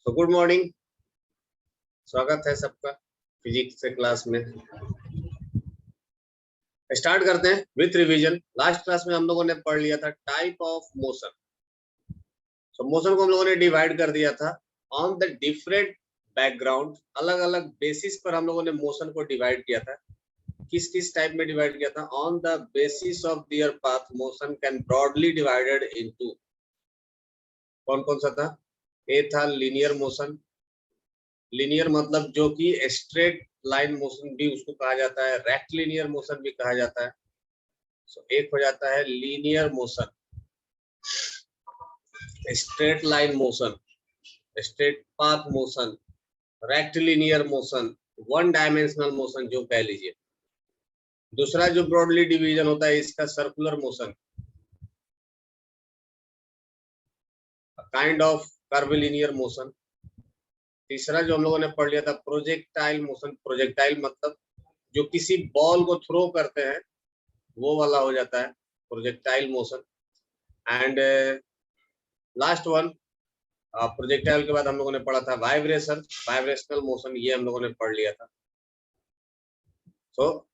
तो good morning, स्वागत है सबका फिजिक्स के क्लास में। स्टार्ट करते हैं विथ रिवीजन। लास्ट क्लास में हम लोगों ने पढ़ लिया था टाइप ऑफ मोशन। तो मोशन को हम लोगों ने डिवाइड कर दिया था ऑन द डिफरेंट बैकग्राउंड। अलग अलग बेसिस पर हम लोगों ने मोशन को डिवाइड किया था। किस किस टाइप में डिवाइड किया था? On the basis of their path motion can broadly divided into. कौन कौन सा था? ए था लीनियर मोशन। लीनियर मतलब जो कि स्ट्रेट लाइन मोशन भी उसको कहा जाता है, रेक्टिलिनियर मोशन भी कहा जाता है। सो एक हो जाता है linear motion, straight line motion, straight path motion, rectilinear motion, one dimensional motion जो कह लीजिए। दूसरा जो ब्रॉडली डिवीजन होता है इसका circular motion, kind of curvilinear motion. तीसरा जो हम लोगों ने पढ़ लिया था प्रोजेक्टाइल मोशन। प्रोजेक्टाइल मतलब जो किसी बॉल को थ्रो करते हैं वो वाला हो जाता है projectile motion. And last one, projectile के बाद हम लोगों ने पढ़ा था वाइब्रेशन, वाइब्रेशनल मोशन, ये हम लोगों ने पढ़ लिया था। तो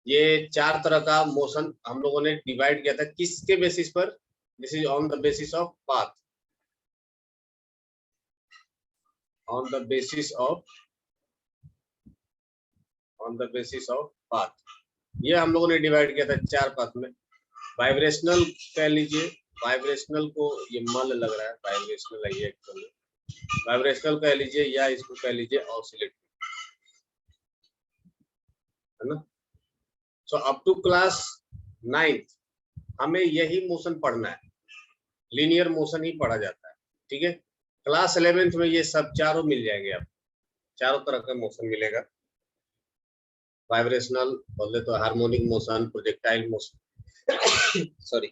ये चार तरह का मोशन हम लोगों ने डिवाइड किया था। किसके बेसिस पर? This is on the basis of path, on the basis of path. ये हम लोगों ने डिवाइड किया था चार पाथ में। वाइब्रेशनल कह लीजिए, वाइब्रेशनल को ये मल लग रहा है, वाइब्रेशनल है ये एक्चुअली। वाइब्रेशनल कह लीजिए या इसको कह लीजिए ऑसिलेटरी, है ना। So up to class 9th हमें यही मोशन पढ़ना है, लीनियर मोशन ही पढ़ा जाता है, ठीक है। क्लास 11th में ये सब चारों मिल जाएंगे, आप चारों तरह का मोशन मिलेगा। वाइब्रेशनल बोले तो harmonic motion, projectile motion sorry,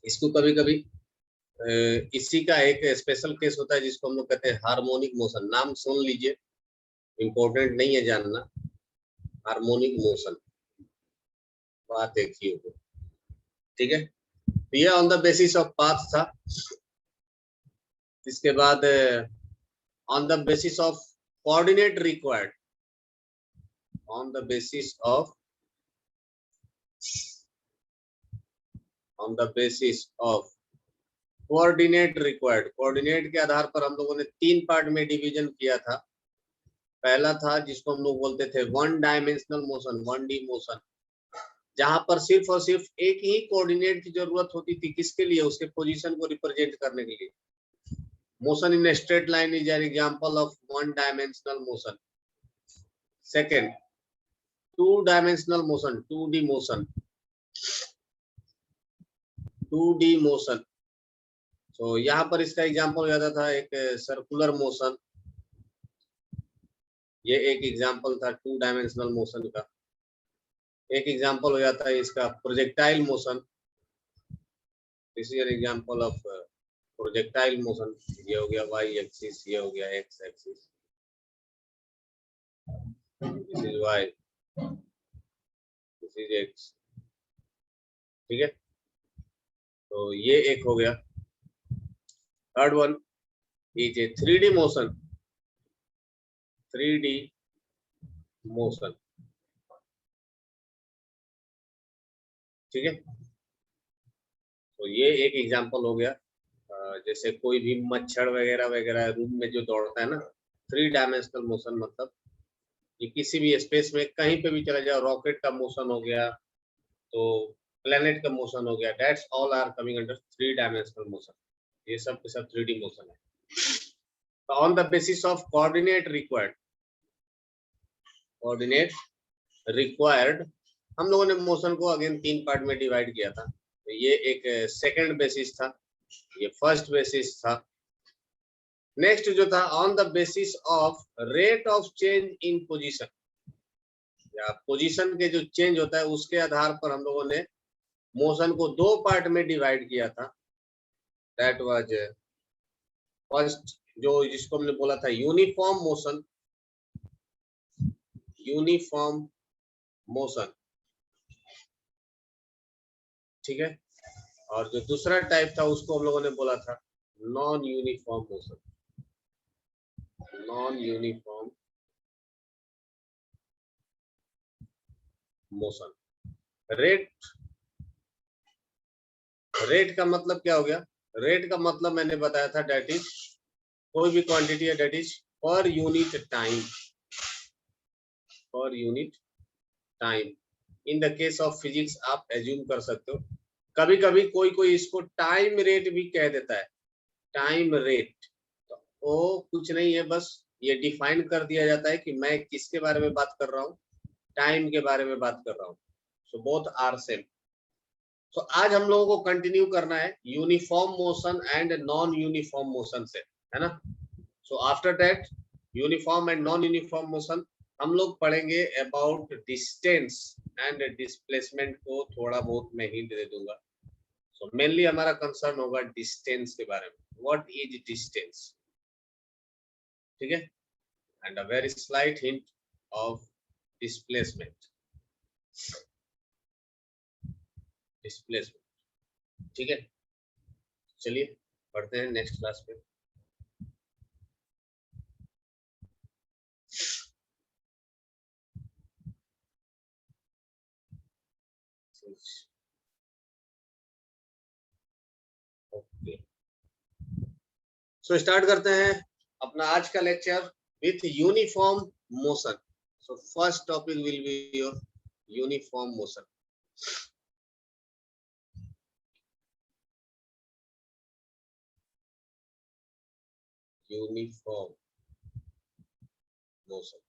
इसको कभी कभी इसी का एक स्पेशल केस होता है जिसको हम लोग कहते हैं हार्मोनिक मोशन। नाम सुन लीजिए, इम्पोर्टेंट नहीं है जानना। हार्मोनिक मोशन बात देखिए, ठीक है। ये on the basis of path था। इसके बाद on the basis of coordinate required, on the basis of coordinate required. Coordinate के आधार पर हम लोगों ने तीन पार्ट में डिवीजन किया था। पहला था जिसको हम लोग बोलते थे one dimensional motion, 1D motion, जहां पर सिर्फ और सिर्फ एक ही कोऑर्डिनेट की जरूरत होती थी। किसके लिए? उसके पोजीशन को रिप्रेजेंट करने के लिए। Motion in straight line is an example of one dimensional motion. Second, two dimensional motion, 2D motion, 2D motion. तो यहाँ पर इसका एग्जांपल हो जाता था एक सर्कुलर मोशन। ये एक एग्जांपल था टू डायमेंशनल मोशन का। एक एग्जांपल हो जाता है इसका projectile motion. This is an example of projectile motion. ये हो गया वाई एक्सिस, ये हो गया x axis, this is y, this is x, ठीक है। तो ये एक हो गया। Third one is a 3D motion, 3D motion, ठीक है। तो ये एक एग्जांपल हो गया। जैसे कोई भी मच्छर वगैरह वगैरह रूम में जो दौड़ता है ना, 3 डायमेंशनल मोशन मतलब ये किसी भी स्पेस में कहीं पे भी चला जाए। रॉकेट का मोशन हो गया, तो प्लेनेट का मोशन हो गया, that's all are coming under 3 dimensional motion. ये सब के सब 3D मोशन है। तो on the basis of coordinate required हम लोगों ने मोशन को अगेन तीन पार्ट में डिवाइड किया था। तो ये एक सेकंड बेसिस था, ये फर्स्ट बेसिस था। नेक्स्ट जो था on the basis of rate of change in position, या पोजीशन के जो चेंज होता है उसके आधार पर हम लोगों ने मोशन को दो पार्ट में डिवाइड किया था। दैट वाज फर्स्ट, जो जिसको हमने बोला था यूनिफॉर्म मोशन, यूनिफॉर्म मोशन, ठीक है। और जो दूसरा टाइप था उसको हम लोगों ने बोला था non uniform motion. Non uniform motion. Rate, rate का मतलब क्या हो गया? रेट का मतलब मैंने बताया था डेट इज, कोई भी क्वांटिटी है that is per unit time, per unit time. In the case of physics आप एज्यूम कर सकते हो, कभी कभी कोई कोई इसको टाइम रेट भी कह देता है, टाइम रेट। तो वो कुछ नहीं है, बस ये डिफाइन कर दिया जाता है कि मैं किसके बारे में बात कर रहा हूँ, टाइम के बारे में बात कर रहा हूँ। So both are same. So आज हम लोगों को कंटिन्यू करना है uniform motion and non uniform motion से, है ना। So after that uniform and non uniform motion हम लोग पढ़ेंगे अबाउट डिस्टेंस एंड डिस्प्लेसमेंट को थोड़ा बहुत मैं हिंट दे दूंगा। सो मेनली हमारा कंसर्न होगा डिस्टेंस के बारे में, व्हाट इज डिस्टेंस, ठीक है, and a very slight hint of displacement, displacement, ठीक है। चलिए पढ़ते हैं नेक्स्ट क्लास पे। ओके, सो स्टार्ट करते हैं अपना आज का lecture with uniform motion. So first topic will be your uniform motion. Uniform motion,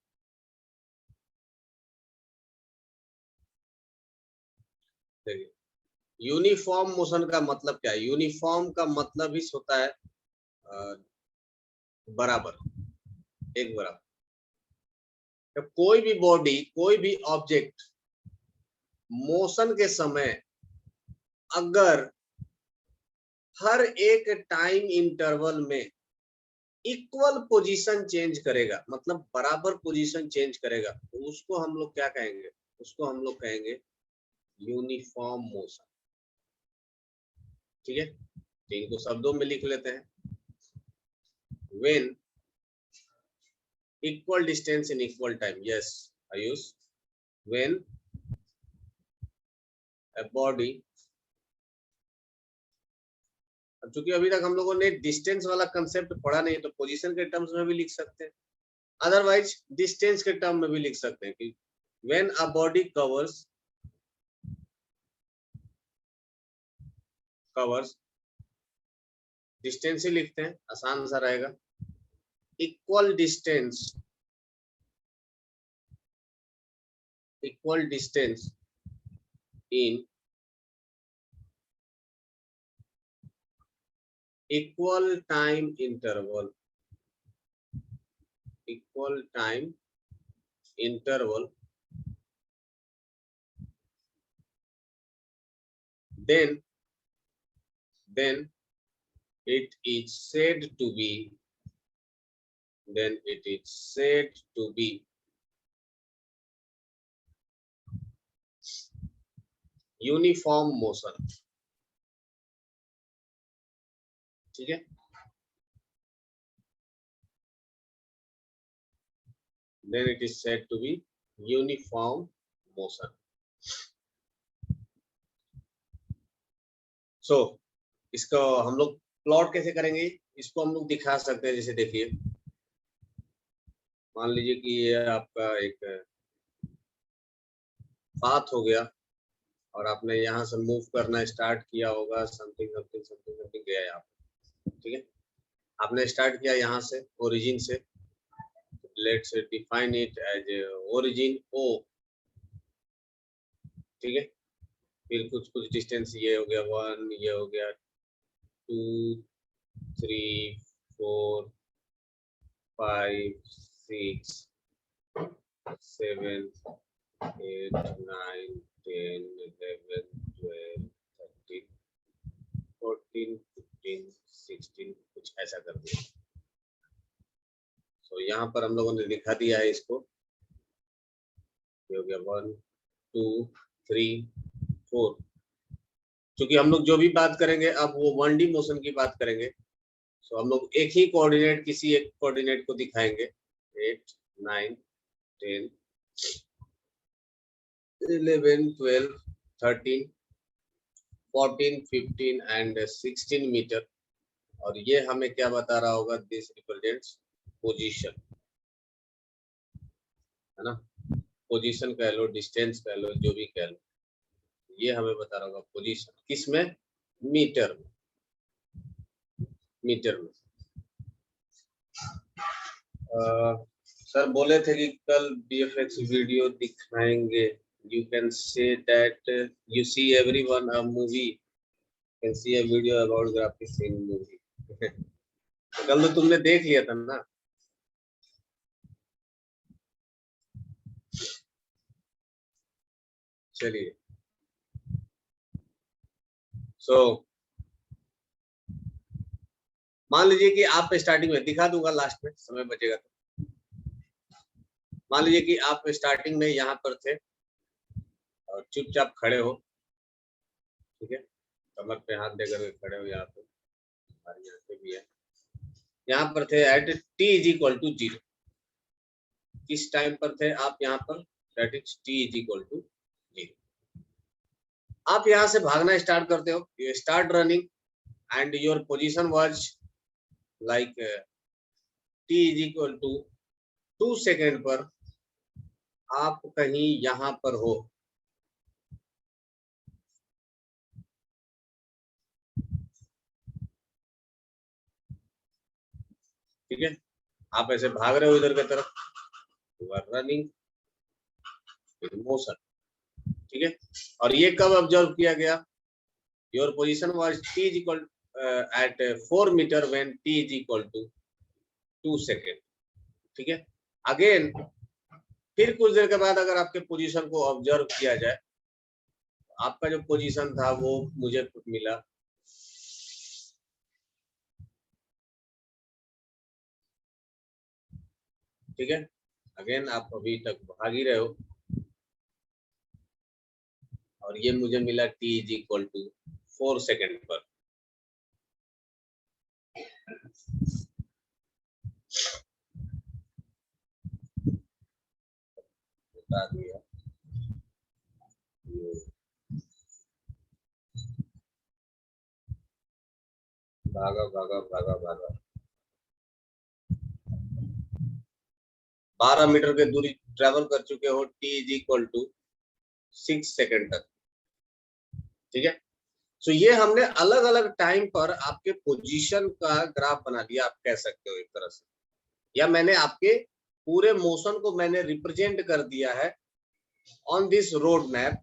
देखिए यूनिफॉर्म मोशन का मतलब क्या है? यूनिफॉर्म का मतलब ही होता है बराबर, एक बराबर। तो कोई भी बॉडी, कोई भी ऑब्जेक्ट मोशन के समय अगर हर एक टाइम इंटरवल में इक्वल पोजीशन चेंज करेगा, मतलब बराबर पोजीशन चेंज करेगा, तो उसको हम लोग क्या कहेंगे? उसको हम लोग कहेंगे यूनिफॉर्म मोशन, ठीक है। तो इनको शब्दों में लिख लेते हैं। When equal distance in equal time, yes Ayush, when a body, अब चूंकि अभी तक हम लोगों ने डिस्टेंस वाला कंसेप्ट पढ़ा नहीं, तो पोजीशन के टर्म्स में भी लिख सकते हैं, अदरवाइज डिस्टेंस के टर्म में भी लिख सकते हैं कि when a body covers, distance ही लिखते हैं, आसान सा रहेगा, equal distance in equal time interval, then it is said to be, uniform motion, ठीक है। then it is said to be uniform motion. so इसको हम लोग प्लॉट कैसे करेंगे? इसको हम लोग दिखा सकते हैं, जैसे देखिए मान लीजिए कि ये आपका एक पाथ हो गया और आपने यहाँ से मूव करना स्टार्ट किया होगा, समथिंग गया यहाँ पे, ठीक है। आपने स्टार्ट किया यहाँ से ओरिजिन से, let's define it as origin o, ठीक है। फिर कुछ कुछ डिस्टेंस ये हो गया 1, ये हो गया 2, 3, 4, 5, 6, 7, 8, 9, 10, 11, 12, 13, 14, 15, 16, कुछ ऐसा कर दिया। तो यहाँ पर हम लोगों ने दिखा दिया है इसको, ये हो गया 1, 2, 3, 4। क्योंकि हम लोग जो भी बात करेंगे अब वो 1D मोशन की बात करेंगे, सो हम लोग एक ही कोऑर्डिनेट किसी एक कोऑर्डिनेट को दिखाएंगे 8 9 10 11 12 13 14 15 एंड 16 मीटर और ये हमें क्या बता रहा होगा दिस रिप्रेजेंट्स पोजीशन है ना पोजीशन कह लो डिस्टेंस कह लो जो भी कह लो ये हमें बता रहा होगा पोजीशन किसमें मीटर में सर बोले थे कि कल बीएफएक्स वीडियो दिखाएंगे you can say that you see everyone a movie can see a video about graphics in movie कल तो तुमने देख लिया था ना चलिए सो मान लीजिए कि आप स्टार्टिंग में दिखा दूंगा लास्ट में समय बचेगा तो मान लीजिए कि आप स्टार्टिंग में यहाँ पर थे और चुपचाप खड़े हो ठीक है कमर पे हाथ देकर के खड़े हो यहाँ पे हमारे यहाँ पे भी है यहाँ पर थे at t is equal to 0 किस टाइम पर थे आप यहाँ पर that is t is equal to 0 आप यहाँ से भागना स्टार्ट करते हो you start running and your position was like t is equal to 2 second पर आप कहीं यहाँ पर हो ठीक है आप ऐसे भाग रहे हो इधर की तरफ you are running in motion ठीक है और ये कब ऑब्जर्व किया गया your position was t is equal at 4 metre when t is equal to 2 second ठीक है अगेन फिर कुछ देर के बाद अगर आपके पोजीशन को ऑब्जर्व किया जाए आपका जो पोजीशन था वो मुझे मिला ठीक है अगेन आप अभी तक भाग ही रहे हो और ये मुझे मिला t is equal to 4 second पर बता दिया भागा भागा भागा भागा 12 मीटर की दूरी ट्रेवल कर चुके हो t is equal to 6 second तक ठीक है सो ये हमने अलग अलग टाइम पर आपके पोजीशन का ग्राफ बना लिया आप कह सकते हो एक तरह से या मैंने आपके पूरे मोशन को मैंने रिप्रेजेंट कर दिया है ऑन दिस रोड मैप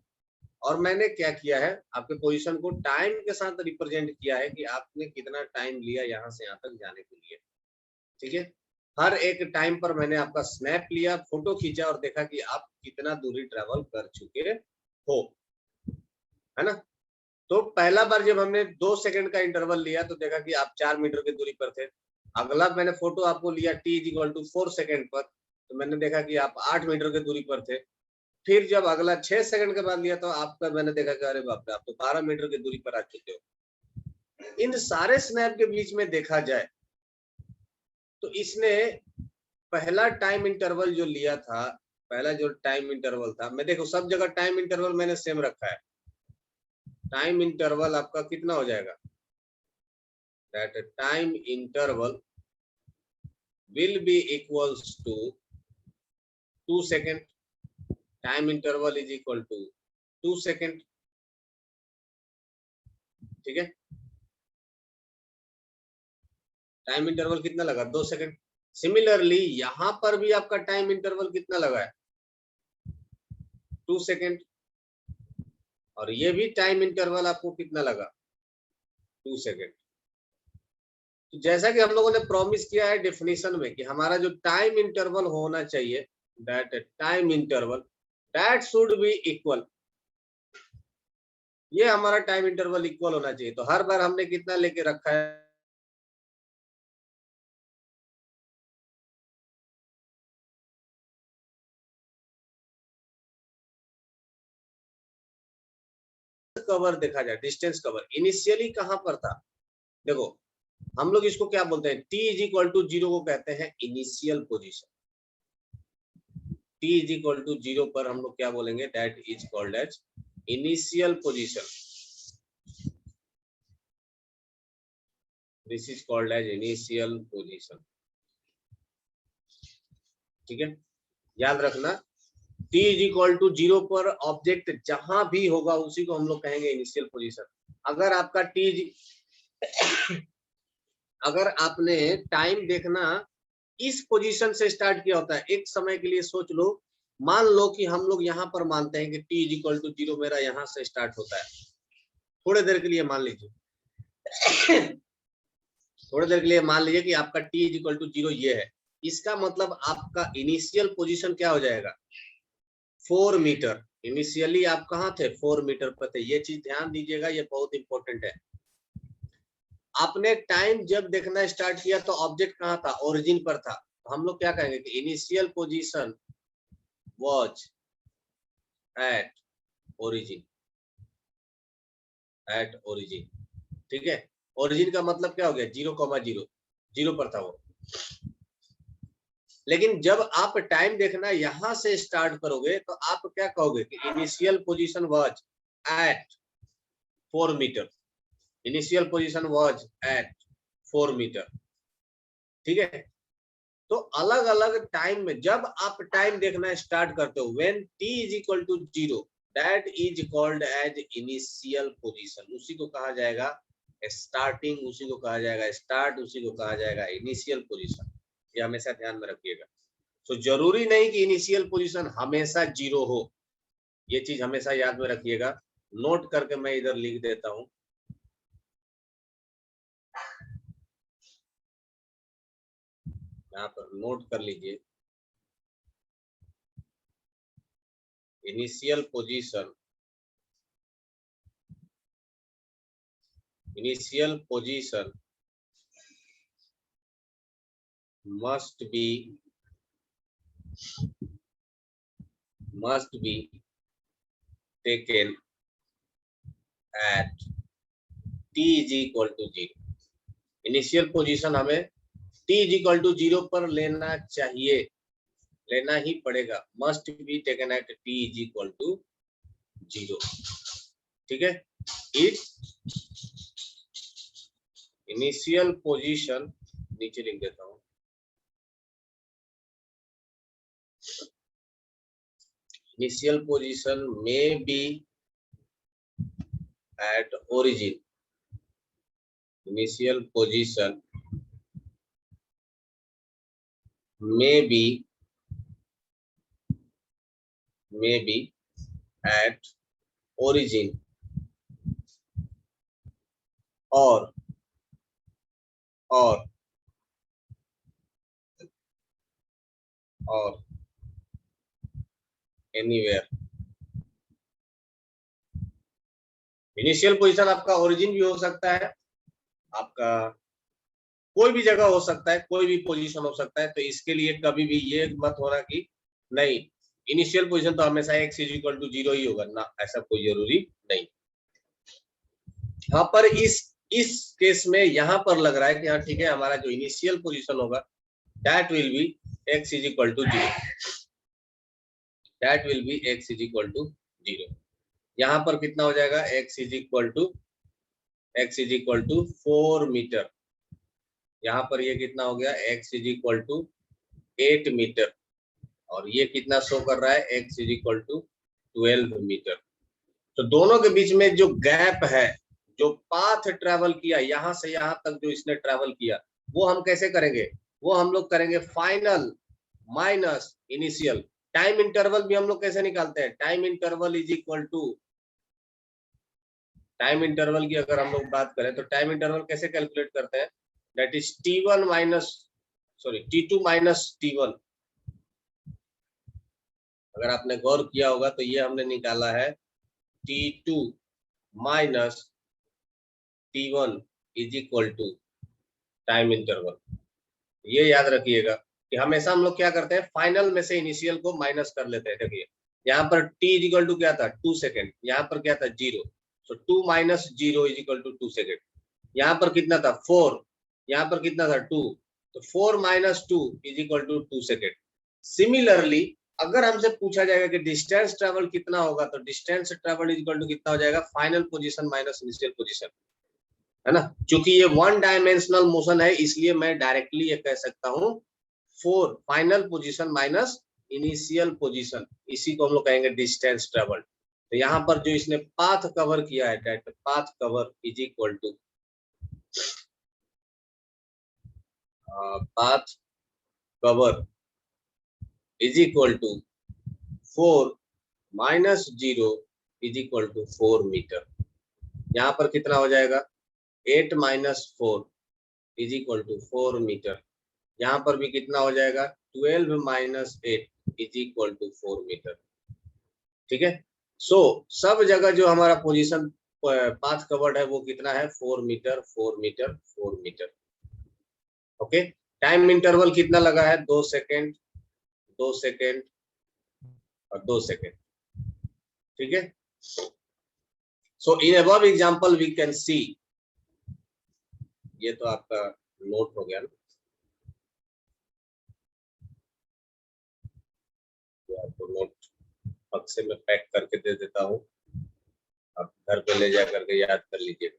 और मैंने क्या किया है आपके पोजीशन को टाइम के साथ रिप्रेजेंट किया है कि आपने कितना टाइम लिया यहाँ से यहाँ तक जाने के लिए ठीक है हर एक टाइम पर मैंने आपका स्नैप लिया फोटो खींचा और देखा कि आप कितना दूरी ट्रेवल कर चुके हो है ना तो पहला बार जब हमने 2 सेकंड का इंटरवल लिया तो देखा कि आप 4 मीटर की दूरी पर थे अगला मैंने फोटो आपको लिया t is equal to 4 second पर तो मैंने देखा कि आप 8 मीटर की दूरी पर थे फिर जब अगला 6 सेकंड के बाद लिया तो आपका मैंने देखा कि अरे बाप रे आप तो 12 मीटर की दूरी पर आ चुके हो इन सारे स्नैप के बीच में देखा जाए तो इसने पहला टाइम इंटरवल जो लिया था पहला जो टाइम इंटरवल था मैं देखो सब जगह टाइम इंटरवल मैंने सेम रखा है टाइम इंटरवल आपका कितना हो जाएगा that time interval will be equals to 2 second time interval is equal to 2 second ठीक है टाइम इंटरवल कितना लगा 2 सेकंड सिमिलरली यहां पर भी आपका टाइम इंटरवल कितना लगा है 2 सेकंड और ये भी टाइम इंटरवल आपको कितना लगा 2 सेकंड तो जैसा कि हम लोगों ने प्रॉमिस किया है डेफिनेशन में कि हमारा जो टाइम इंटरवल होना चाहिए that time interval that should be equal ये हमारा टाइम इंटरवल इक्वल होना चाहिए तो हर बार हमने कितना लेके रखा है कवर देखा जाए डिस्टेंस कवर इनिशियली कहां पर था देखो हम लोग इसको क्या बोलते हैं, t इज इक्वल टू 0 को कहते हैं initial position. t is equal to 0 पर हम लोग क्या बोलेंगे, that is called as initial position. This is called as initial position. ठीक है, याद रखना, t इज इक्वल टू 0 पर ऑब्जेक्ट जहां भी होगा उसी को हम लोग कहेंगे इनिशियल पोजीशन। अगर आपका t अगर आपने टाइम देखना इस पोजीशन से स्टार्ट किया होता है, एक समय के लिए सोच लो, मान लो कि हम लोग यहाँ पर मानते हैं कि t इज इक्वल टू 0 मेरा यहाँ से स्टार्ट होता है, थोड़ी देर के लिए मान लीजिए थोड़ी देर के लिए मान लीजिए कि आपका t इज इक्वल टू 0 ये है, इसका मतलब आपका इनिशियल पोजीशन क्या हो जाएगा, 4 मीटर। इनिशियली आप कहाँ थे, 4 मीटर पर थे। ये चीज ध्यान दीजिएगा, ये बहुत इंपॉर्टेंट है। आपने टाइम जब देखना स्टार्ट किया तो ऑब्जेक्ट कहाँ था, ओरिजिन पर था। हम लोग क्या कहेंगे कि initial position was at origin, at origin. ठीक है, ओरिजिन का मतलब क्या हो गया, 0,0, 0 पर था वो। लेकिन जब आप टाइम देखना यहां से स्टार्ट करोगे तो आप क्या कहोगे कि initial position was at 4 metre, initial position was at 4 metre. ठीक है, तो अलग अलग टाइम में जब आप टाइम देखना स्टार्ट करते हो, when t is equal to 0, that is called as initial position. उसी को कहा जाएगा स्टार्टिंग, उसी को कहा जाएगा स्टार्ट, उसी को कहा जाएगा इनिशियल पोजीशन। ये हमेशा ध्यान में रखिएगा। तो जरूरी नहीं कि इनिशियल पोजीशन हमेशा 0 हो, ये चीज हमेशा याद में रखिएगा। नोट करके मैं इधर लिख देता हूं, यहाँ पर नोट कर लीजिए, initial position, initial position must be taken at t is equal to 0। Initial position हमें t is equal to 0 पर लेना चाहिए, लेना ही पड़ेगा। must be taken at t is equal to 0। ठीक है, इट इनिशियल पोजीशन, नीचे लिख देता हूं, initial position may be at origin, initial position may be at origin or anywhere। Initial position आपका ओरिजिन भी हो सकता है, आपका कोई भी जगह हो सकता है, कोई भी पोजीशन हो सकता है। तो इसके लिए कभी भी ये मत होना कि नहीं इनिशियल पोजीशन तो हमेशा x इज इक्वल टू 0 ही होगा ना, ऐसा कोई जरूरी नहीं। यहाँ पर इस केस में यहाँ पर लग रहा है कि हाँ ठीक है, हमारा जो इनिशियल पोजीशन होगा that will be x is equal to 0, that will be x is equal to 0। यहाँ पर कितना हो जाएगा, x is equal to 4 metre. यहाँ पर ये कितना हो गया, x is equal to 8 metre, और ये कितना शो कर रहा है, x is equal to 12 metre. तो दोनों के बीच में जो गैप है, जो पाथ ट्रेवल किया यहाँ से यहाँ तक जो इसने ट्रेवल किया, वो हम कैसे करेंगे, वो हम लोग करेंगे final minus initial. Time interval भी हम लोग कैसे निकालते हैं, time interval is equal to, time interval की अगर हम लोग बात करें तो टाइम इंटरवल कैसे कैलकुलेट करते हैं, that is T1 minus T2 minus T1। अगर आपने गौर किया होगा तो ये हमने निकाला है T2 minus T1 is equal to time interval. ये याद रखिएगा कि हमेशा हम लोग क्या करते हैं, फाइनल में से इनिशियल को माइनस कर लेते हैं। देखिए यहाँ पर t इज इक्वल टू क्या था, 2 सेकेंड, यहाँ पर क्या था 0, तो 2 minus 0 is equal to 2 second. यहाँ पर कितना था 4, यहाँ पर कितना था 2, तो 4 - 2 = 2 सेकेंड। सिमिलरली अगर हमसे पूछा जाएगा कि डिस्टेंस ट्रेवल कितना होगा, तो डिस्टेंस ट्रेवल इक्वल टू कितना हो जाएगा, final position minus initial position, है ना। क्योंकि ये 1 डायमेंशनल मोशन है, इसलिए मैं डायरेक्टली ये कह सकता हूँ 4 final position minus initial position, इसी को हम लोग कहेंगे डिस्टेंस ट्रेवल। तो यहाँ पर जो इसने पाथ कवर किया है, that path cover is equal to path cover is equal to 4 - 0 = 4 metre. यहाँ पर कितना हो जाएगा, 8 - 4 = 4 मीटर। यहाँ पर भी कितना हो जाएगा, 12 - 8 = 4 मीटर। ठीक है। सो सब जगह जो हमारा पोजीशन पाथ कवर्ड है वो कितना है, 4 metre 4 metre 4 metre. Okay. Time interval कितना लगा है, 2 सेकेंड 2 सेकेंड और 2 सेकेंड। ठीक है। So in above example we can see, ये तो आपका नोट हो गया ना, आपको नोट पक्ष से मैं पैक करके दे देता हूँ, आप घर पे ले जा करके याद कर लीजिएगा।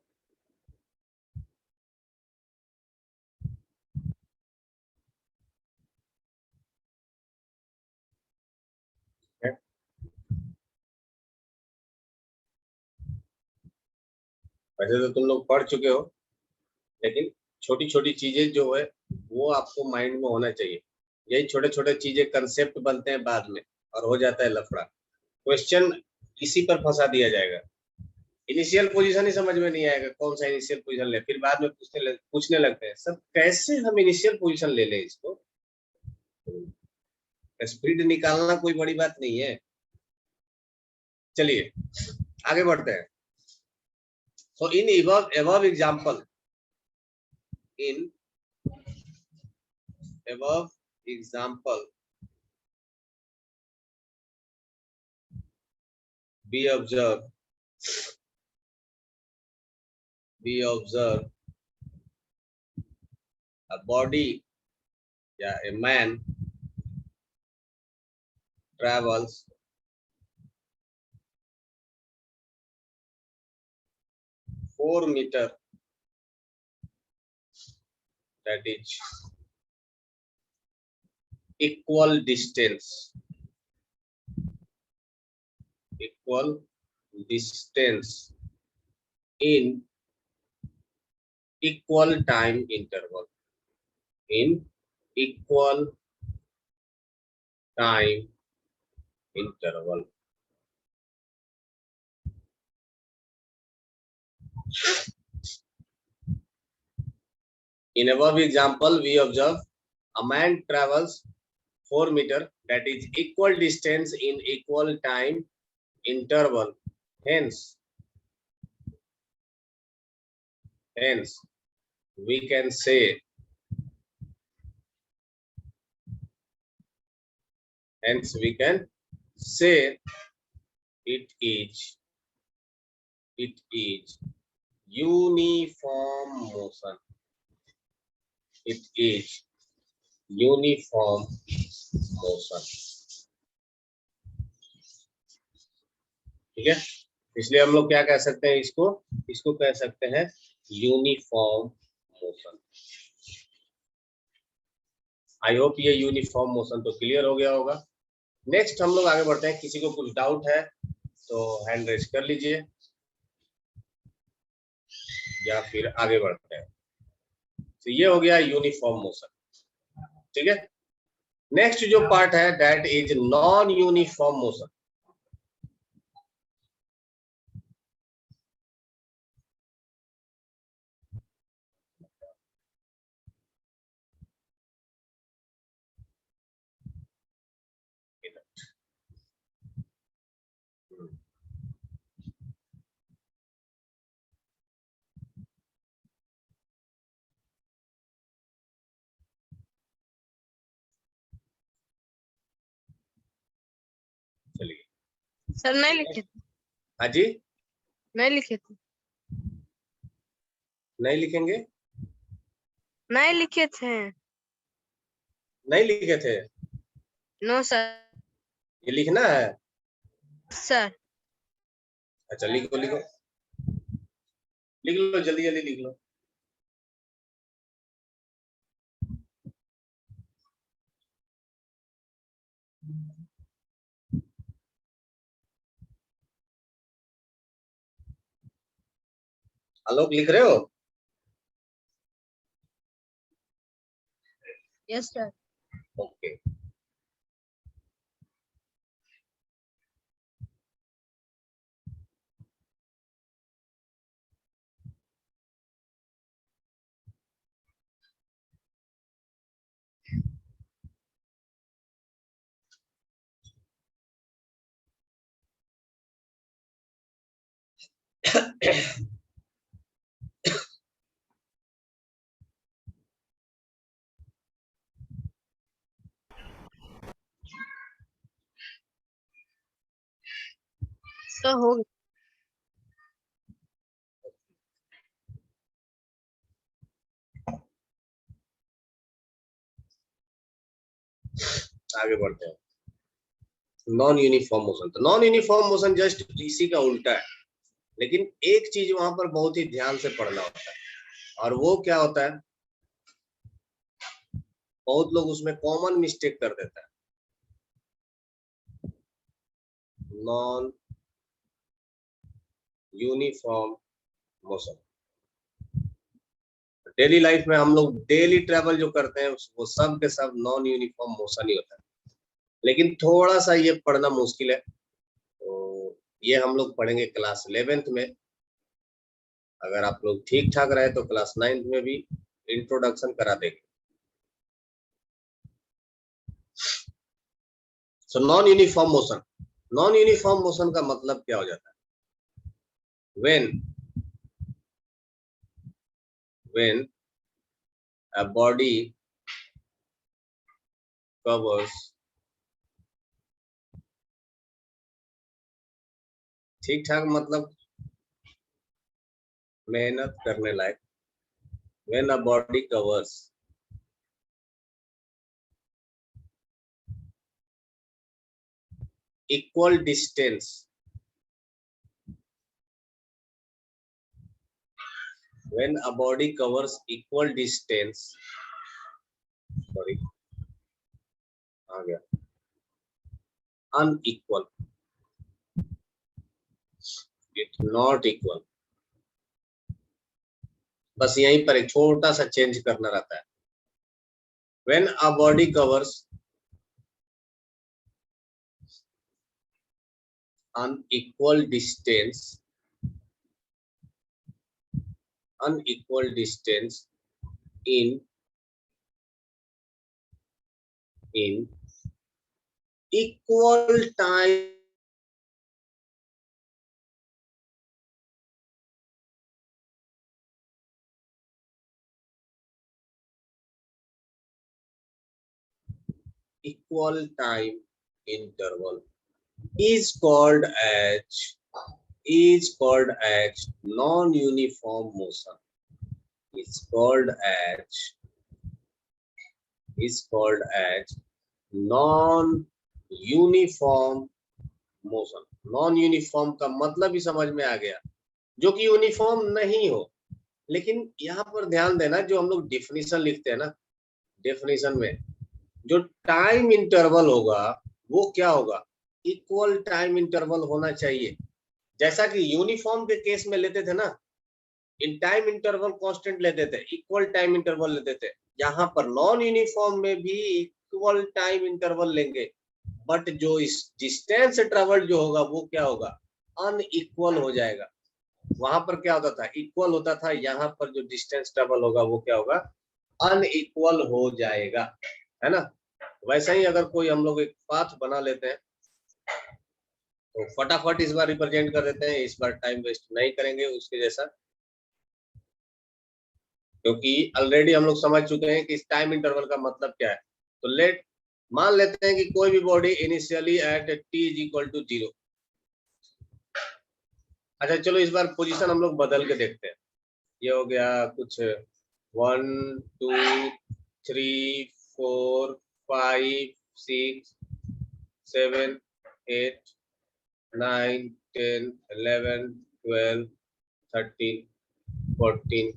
वैसे तो तुम लोग पढ़ चुके हो, लेकिन छोटी छोटी चीजें जो है वो आपको माइंड में होना चाहिए। यही छोटे छोटे चीजें कंसेप्ट बनते हैं बाद में, और हो जाता है लफड़ा। क्वेश्चन इसी पर फंसा दिया जाएगा। इनिशियल पोजीशन ही समझ में नहीं आएगा, कौन सा इनिशियल पोजीशन ले, फिर बाद में पूछने लगते हैं सर कैसे हम इनिशियल पोजीशन ले लें इसको। स्पीड निकालना कोई बड़ी बात नहीं है। चलिए आगे बढ़ते हैं। सो इन above example, in above example we observe a body, yeah, a man travels 4 meter, that is equal distance in equal time interval, in equal time interval. In above example, we observe a man travels 4 meter, that is equal distance in equal time interval. Hence, we can say, it is uniform motion. It is uniform motion. ठीक है। इसलिए हम लोग क्या कह सकते हैं, इसको कह सकते हैं यूनिफॉर्म मोशन। आई होप ये यूनिफॉर्म मोशन तो क्लियर हो गया होगा। नेक्स्ट हम लोग आगे बढ़ते हैं। किसी को कुछ डाउट है तो हैंड रेज कर लीजिए, या फिर आगे बढ़ते हैं। तो ये हो गया यूनिफॉर्म मोशन। ठीक है। नेक्स्ट जो पार्ट है that is non uniform motion. चलिए सर नहीं लिखे थे। हाँ जी, नहीं लिखे थे। नहीं लिखेंगे। नहीं लिखे थे। नहीं लिखे थे? No sir. ये लिखना है? सर अच्छा लिखो लिखो, लिख लो जल्दी जल्दी लिख लो। आलोक लिख रहे हो? Yes sir. ओके। सर हो गया। आगे बढ़ते हैं। नॉन यूनिफॉर्म मोशन, तो नॉन यूनिफॉर्म मोशन जस्ट इसी का उल्टा है, लेकिन एक चीज वहां पर बहुत ही ध्यान से पढ़ना होता है, और वो क्या होता है, बहुत लोग उसमें कॉमन मिस्टेक कर देता है। Non uniform motion, daily life में हम लोग डेली ट्रेवल जो करते हैं वो सब के सब नॉन यूनिफॉर्म मोशन ही होता है, लेकिन थोड़ा सा ये पढ़ना मुश्किल है। तो ये हम लोग पढ़ेंगे क्लास 11th में। अगर आप लोग ठीक ठाक रहे तो क्लास 9th में भी इंट्रोडक्शन करा देंगे। So non uniform motion, non uniform motion का मतलब क्या हो जाता है? when a body covers, ठीक ठाक मतलब मेहनत करने लायक, when a body covers equal distance, when a body covers equal distance, sorry आ गया, unequal, it's not equal, बस यहीं पर एक छोटा सा चेंज करना रहता है। when a body covers unequal distance, unequal distance in equal time, equal time interval is called as non-uniform motion. Is called as non-uniform motion. Non-uniform का मतलब ही समझ में आ गया, जो कि यूनिफॉर्म नहीं हो। लेकिन यहाँ पर ध्यान देना, जो हम लोग डेफिनेशन लिखते हैं ना, डेफिनेशन में जो टाइम इंटरवल होगा वो क्या होगा? इक्वल टाइम इंटरवल होना चाहिए। जैसा कि यूनिफॉर्म के केस में लेते थे ना, इन टाइम इंटरवल कांस्टेंट लेते थे, इक्वल टाइम इंटरवल लेते थे। यहाँ पर नॉन यूनिफॉर्म में भी इक्वल टाइम इंटरवल लेंगे, बट जो इस डिस्टेंस ट्रेवल जो होगा वो क्या होगा? अनइक्वल हो जाएगा। वहां पर क्या होता था? इक्वल होता था। यहाँ पर जो डिस्टेंस ट्रेवल होगा वो क्या होगा? अनइक्वल हो जाएगा, है ना। वैसा ही अगर कोई हम लोग एक पाथ बना लेते हैं तो फटाफट इस बार रिप्रेजेंट कर देते हैं, इस बार टाइम वेस्ट नहीं करेंगे उसके जैसा, क्योंकि ऑलरेडी हम लोग समझ चुके हैं कि इस टाइम इंटरवल का मतलब क्या है। तो मान लेते हैं कि कोई भी body initially at t is equal to 0। अच्छा चलो इस बार पोजीशन हम लोग बदल के देखते हैं। ये हो गया कुछ 1 2 3 4 5 6 7 8 9 10 11 12 13 14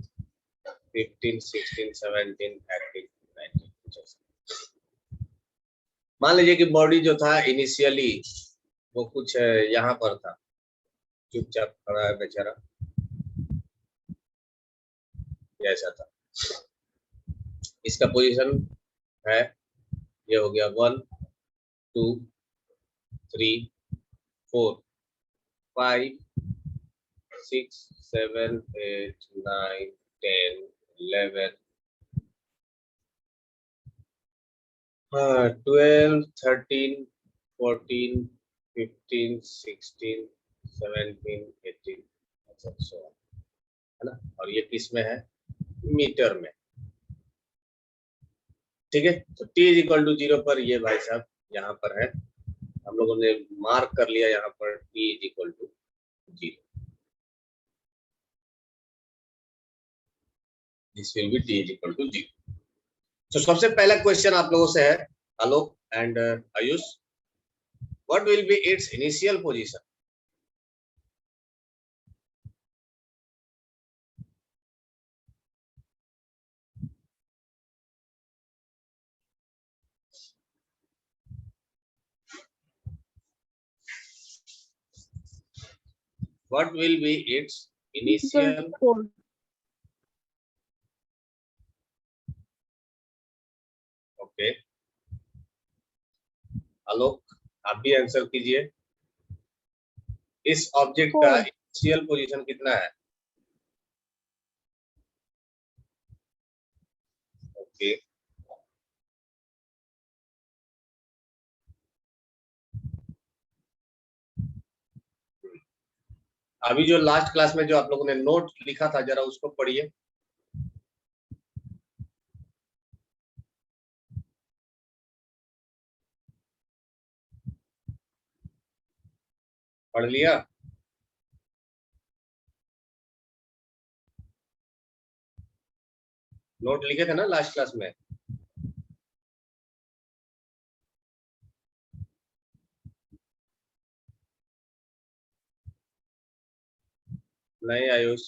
15 16 17 18 19। मान लीजिए कि बॉडी जो था इनिशियली वो कुछ यहाँ पर था, चुपचाप खड़ा है बेचारा, ऐसा था। इसका पोजीशन है, ये हो गया 1 2 3 4 5 6 7 8 9 10 11 12 13 14 15 16 17 18, अच्छा है ना। और ये किस में है, मीटर में, ठीक है। तो t इज इक्वल टू 0 पर ये भाई साहब यहाँ पर है, हम लोगों ने मार्क कर लिया यहाँ पर t is equal to 0, this will be t is equal to 0। तो सबसे पहला क्वेश्चन आप लोगों से है, Alok and Ayush, what will be its initial position. What will be its initial? Okay. Alok आप भी आंसर कीजिए, इस ऑब्जेक्ट का इनिशियल पोजीशन कितना है। ओके, अभी जो लास्ट क्लास में जो आप लोगों ने नोट लिखा था जरा उसको पढ़िए। पढ़ लिया? नोट लिखे थे ना लास्ट क्लास में? नहीं आयुष,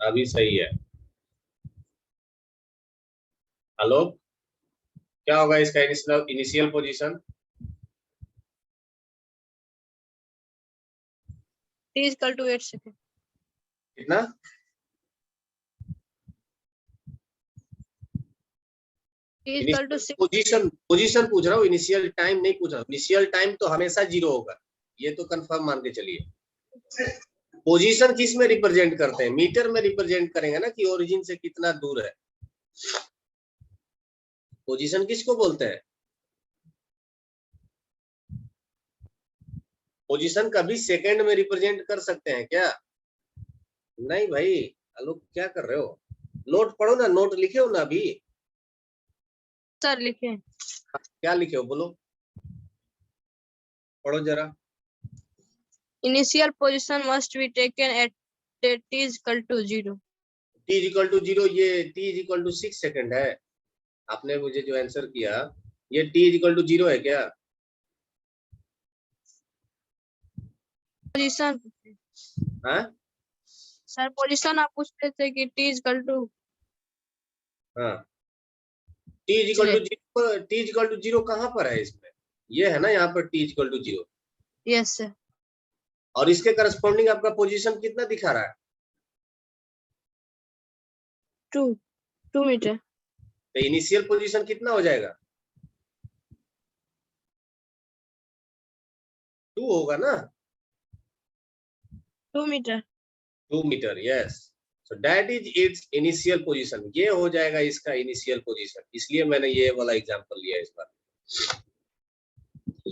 अभी सही है। आलोक क्या होगा इसका initial position? t is equal to 8 second. कितना? t is equal to 6। Position पूछ रहा हूँ, इनिशियल टाइम नहीं पूछ रहा हूँ। इनिशियल टाइम तो हमेशा 0 होगा, ये तो कंफर्म मान के चलिए। पोजीशन किस में रिप्रेजेंट करते हैं, मीटर में रिप्रेजेंट करेंगे ना कि ओरिजिन से कितना दूर है। पोजीशन किसको बोलते हैं? पोजीशन कभी सेकंड में रिप्रेजेंट कर सकते हैं क्या? नहीं भाई, लोग क्या कर रहे हो, नोट पढ़ो ना, नोट लिखे हो ना अभी? सर लिखे। क्या लिखे हो बोलो, पढ़ो जरा। Initial position must be taken at t is equal to 0। t is equal to 0, ये t is equal to 6 second है। आपने मुझे जो आंसर किया, ये t इज इक्वल टू 0 है क्या? पोजीशन, हाँ सर पोजीशन आप पूछ रहे थे कि t is equal to, हाँ, t is equal to 0, t is equal to 0 कहाँ पर है इसमें? ये है ना यहाँ पर t is equal to 0। Yes sir. और इसके करस्पॉन्डिंग आपका पोजीशन कितना दिखा रहा है? 2 मीटर। तो इनिशियल पोजीशन कितना हो जाएगा? 2 होगा ना? 2 metre. 2 metre, yes. So that is its initial position, ये हो जाएगा इसका इनिशियल पोजीशन। इसलिए मैंने ये वाला एग्जांपल लिया इस बार।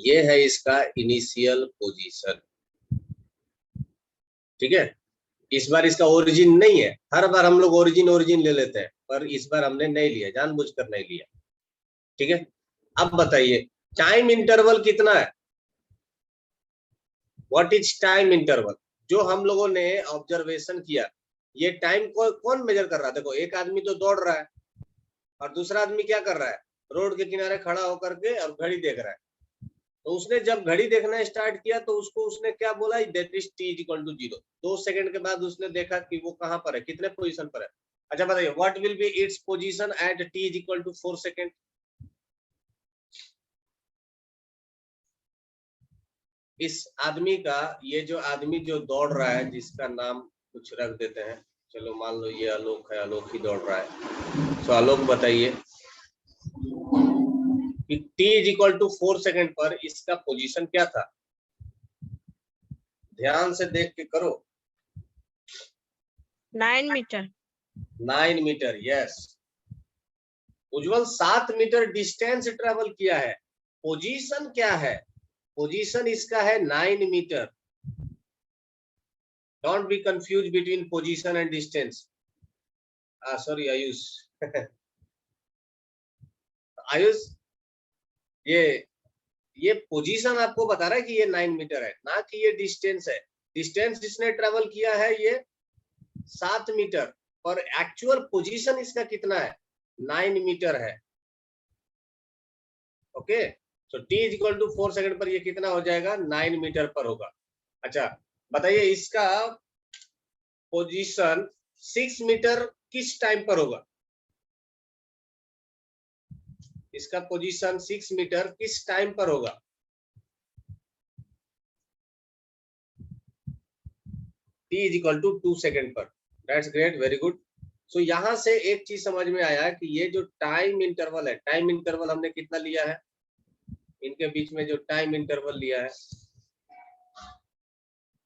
ये है इसका इनिशियल पोजीशन। ठीक है, इस बार इसका ओरिजिन नहीं है, हर बार हम लोग ओरिजिन ले लेते हैं, पर इस बार हमने नहीं लिया, जानबूझकर नहीं लिया। ठीक है, अब बताइए टाइम इंटरवल कितना है, व्हाट इज टाइम इंटरवल, जो हम लोगों ने ऑब्जर्वेशन किया, ये टाइम को कौन मेजर कर रहा है? देखो एक आदमी तो दौड़ रहा है और दूसरा आदमी क्या कर रहा है, रोड के किनारे खड़ा होकर के और घड़ी देख रहा है। तो उसने जब घड़ी देखना स्टार्ट किया तो उसको उसने क्या बोला, that is t is equal to 0। 2 second के बाद उसने देखा कि वो कहां पर है, कितने पोजीशन पर है। अच्छा बताइए what will be its position at t is equal to 4 second. इस आदमी का, ये जो आदमी जो दौड़ रहा है, जिसका नाम कुछ रख देते हैं, चलो मान लो ये आलोक है, आलोक ही दौड़ रहा है। तो आलोक बताइए कि t is equal to 4 second पर इसका पोजीशन क्या था, ध्यान से देख के करो। 9 metre. 9 metre, yes. Ujjwal 7 metre distance travel किया है, पोजीशन क्या है, पोजीशन इसका है 9 metre. Don't be confuse between position and distance. Sorry Ayush Ayush, ये पोजीशन आपको बता रहा है कि ये 9 मीटर है, ना कि ये डिस्टेंस है। डिस्टेंस जिसने ट्रेवल किया है ये 7 मीटर, पर एक्चुअल पोजीशन इसका कितना है, 9 मीटर है। Okay, so t is equal to 4 second पर ये कितना हो जाएगा, 9 मीटर पर होगा। अच्छा बताइए इसका पोजीशन 6 मीटर किस टाइम पर होगा, इसका पोजीशन 6 मीटर किस टाइम पर होगा। t is equal to 2 second पर। That's great, very good. So यहां से एक चीज समझ में आया कि ये जो टाइम इंटरवल है, टाइम इंटरवल हमने कितना लिया है, इनके बीच में जो टाइम इंटरवल लिया है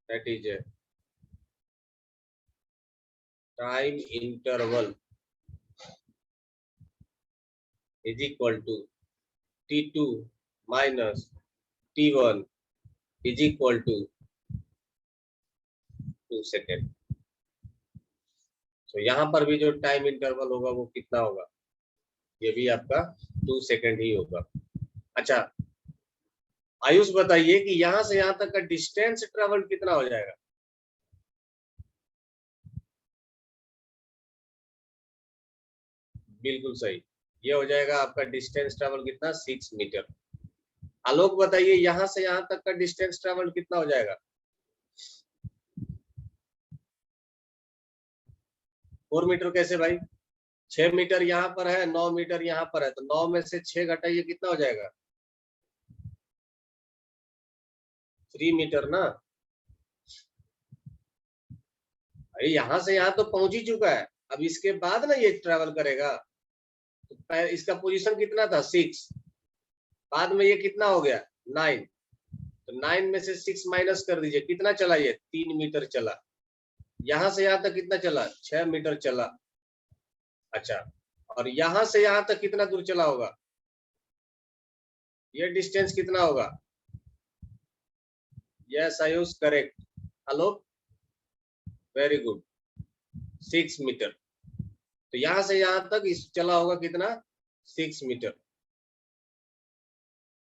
that is time interval is equal to t2 minus t1 is equal to 2 second. तो यहाँ पर भी जो टाइम इंटरवल होगा वो कितना होगा, ये भी आपका 2 सेकेंड ही होगा। अच्छा आयुष बताइए कि यहाँ से यहाँ तक का डिस्टेंस ट्रेवल कितना हो जाएगा, बिल्कुल सही, ये हो जाएगा आपका डिस्टेंस ट्रेवल कितना, 6 मीटर। आलोक बताइए यहाँ से यहाँ तक का डिस्टेंस ट्रेवल कितना हो जाएगा, 4 मीटर कैसे भाई, 6 मीटर यहाँ पर है, 9 मीटर यहाँ पर है, तो 9 में से 6 घटाइए कितना हो जाएगा, 3 मीटर ना। अरे यहाँ से यहाँ तो पहुंच ही चुका है, अब इसके बाद ना ये ट्रेवल करेगा। तो इसका पोजीशन कितना था, 6, बाद में ये कितना हो गया, 9, तो 9 में से 6 माइनस कर दीजिए, कितना चला ये, 3 मीटर चला। यहाँ से यहाँ तक कितना चला, 6 मीटर चला। अच्छा और यहाँ से यहाँ तक कितना दूर चला होगा, ये डिस्टेंस कितना होगा, यस आयुष करेक्ट, आलोक वेरी गुड, 6 मीटर। तो यहाँ से यहाँ तक इस चला होगा कितना, 6 मीटर।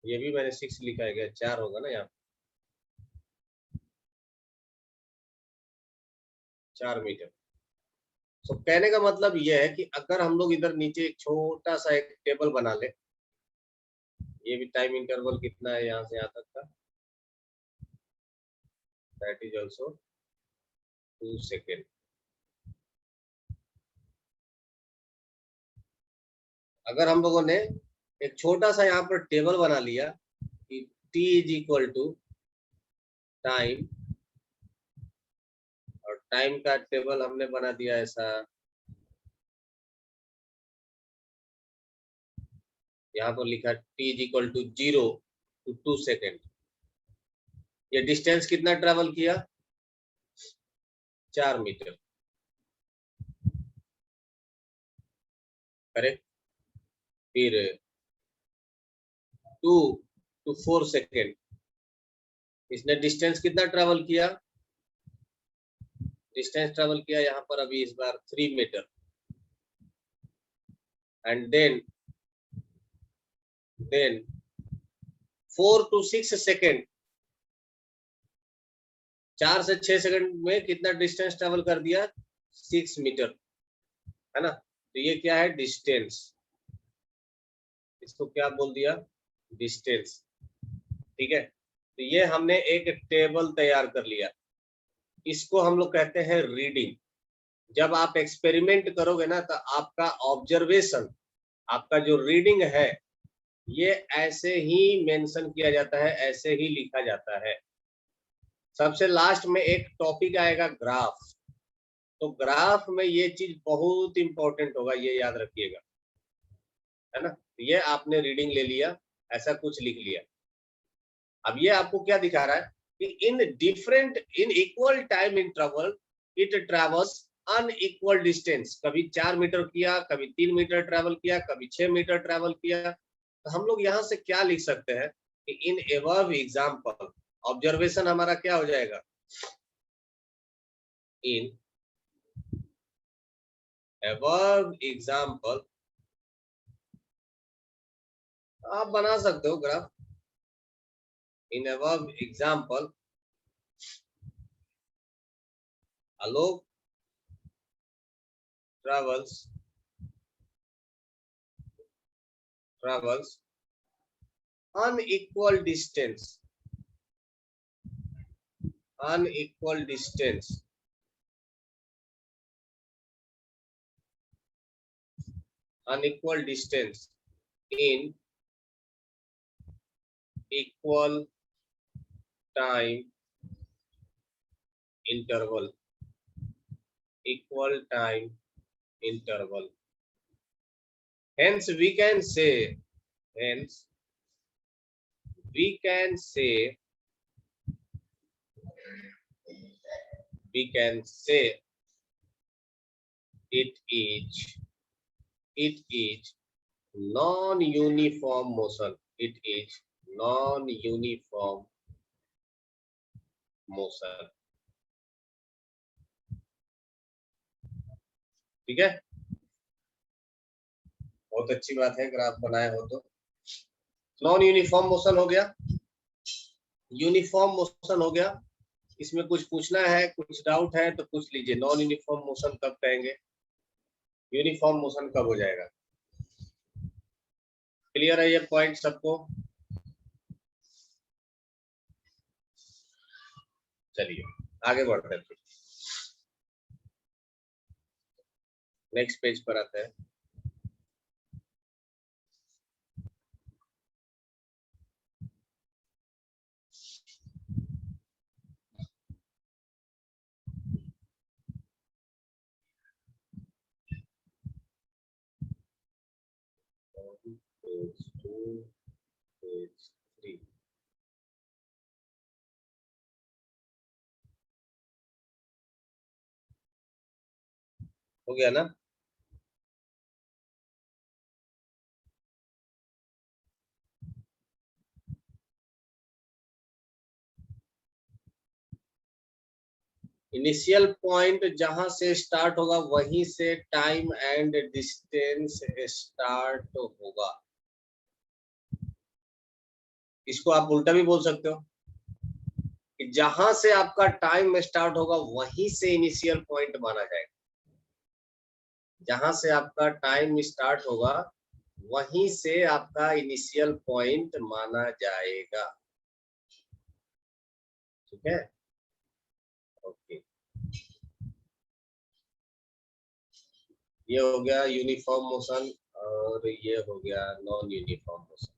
ये भी मैंने 6 लिखा है, 4 होगा ना, यहाँ 4 मीटर। तो कहने का मतलब यह है कि अगर हम लोग इधर नीचे एक छोटा सा एक टेबल बना ले, ये भी टाइम इंटरवल कितना है यहाँ से यहाँ तक का, दैट इज ऑल्सो 2 सेकेंड। अगर हम लोगों ने एक छोटा सा यहाँ पर टेबल बना लिया कि t is equal to time, और टाइम का टेबल हमने बना दिया ऐसा, यहाँ पर लिखा t is equal to 0 to 2 second. ये डिस्टेंस कितना ट्रेवल किया, 4 मीटर, करेक्ट। फिर 2 to 4 सेकेंड, इसने डिस्टेंस कितना ट्रेवल किया, डिस्टेंस ट्रेवल किया यहाँ पर अभी इस बार 3 metre, and then 4 to 6 second, 4 से 6 सेकंड में कितना डिस्टेंस ट्रेवल कर दिया? 6 मीटर, है ना। तो ये क्या है? डिस्टेंस। इसको क्या बोल दिया? डिस्टेंस। ठीक है, तो ये हमने एक टेबल तैयार कर लिया, इसको हम लोग कहते हैं रीडिंग। जब आप एक्सपेरिमेंट करोगे ना, तो आपका ऑब्जर्वेशन, आपका जो रीडिंग है, ये ऐसे ही मेंशन किया जाता है, ऐसे ही लिखा जाता है। सबसे लास्ट में एक टॉपिक आएगा ग्राफ, तो ग्राफ में ये चीज बहुत इंपॉर्टेंट होगा, ये याद रखिएगा, है ना। ये आपने रीडिंग ले लिया, ऐसा कुछ लिख लिया। अब ये आपको क्या दिखा रहा है कि in equal time interval it travels unequal distance. कभी 4 मीटर किया, कभी 3 मीटर ट्रेवल किया, कभी 6 मीटर ट्रेवल किया। तो हम लोग यहाँ से क्या लिख सकते हैं कि इन एबव एग्जाम्पल, ऑब्जर्वेशन हमारा क्या हो जाएगा? इन एबव एग्जाम्पल, आप बना सकते हो graph. In above example Alok travels unequal distance in equal time interval, hence we can say it is non-uniform motion. It is non-uniform motion. ठीक है, बहुत अच्छी बात है, ग्राफ बनाए हो तो। नॉन यूनिफॉर्म मोशन हो गया, यूनिफॉर्म मोशन हो गया। इसमें कुछ पूछना है, कुछ डाउट है तो पूछ लीजिए। नॉन यूनिफॉर्म मोशन कब कहेंगे, यूनिफॉर्म मोशन कब हो जाएगा? क्लियर है ये पॉइंट सबको? चलिए आगे बढ़ते हैं, नेक्स्ट पेज पर आते हैं। पेज 2, पेज 3, हो गया ना? इनिशियल पॉइंट जहां से स्टार्ट होगा वहीं से टाइम एंड डिस्टेंस स्टार्ट होगा। इसको आप उल्टा भी बोल सकते हो कि जहां से आपका टाइम स्टार्ट होगा वहीं से इनिशियल पॉइंट माना जाएगा। जहां से आपका टाइम स्टार्ट होगा वहीं से आपका इनिशियल पॉइंट माना जाएगा। ठीक है, ओके। ये हो गया यूनिफॉर्म मोशन और ये हो गया नॉन यूनिफॉर्म मोशन।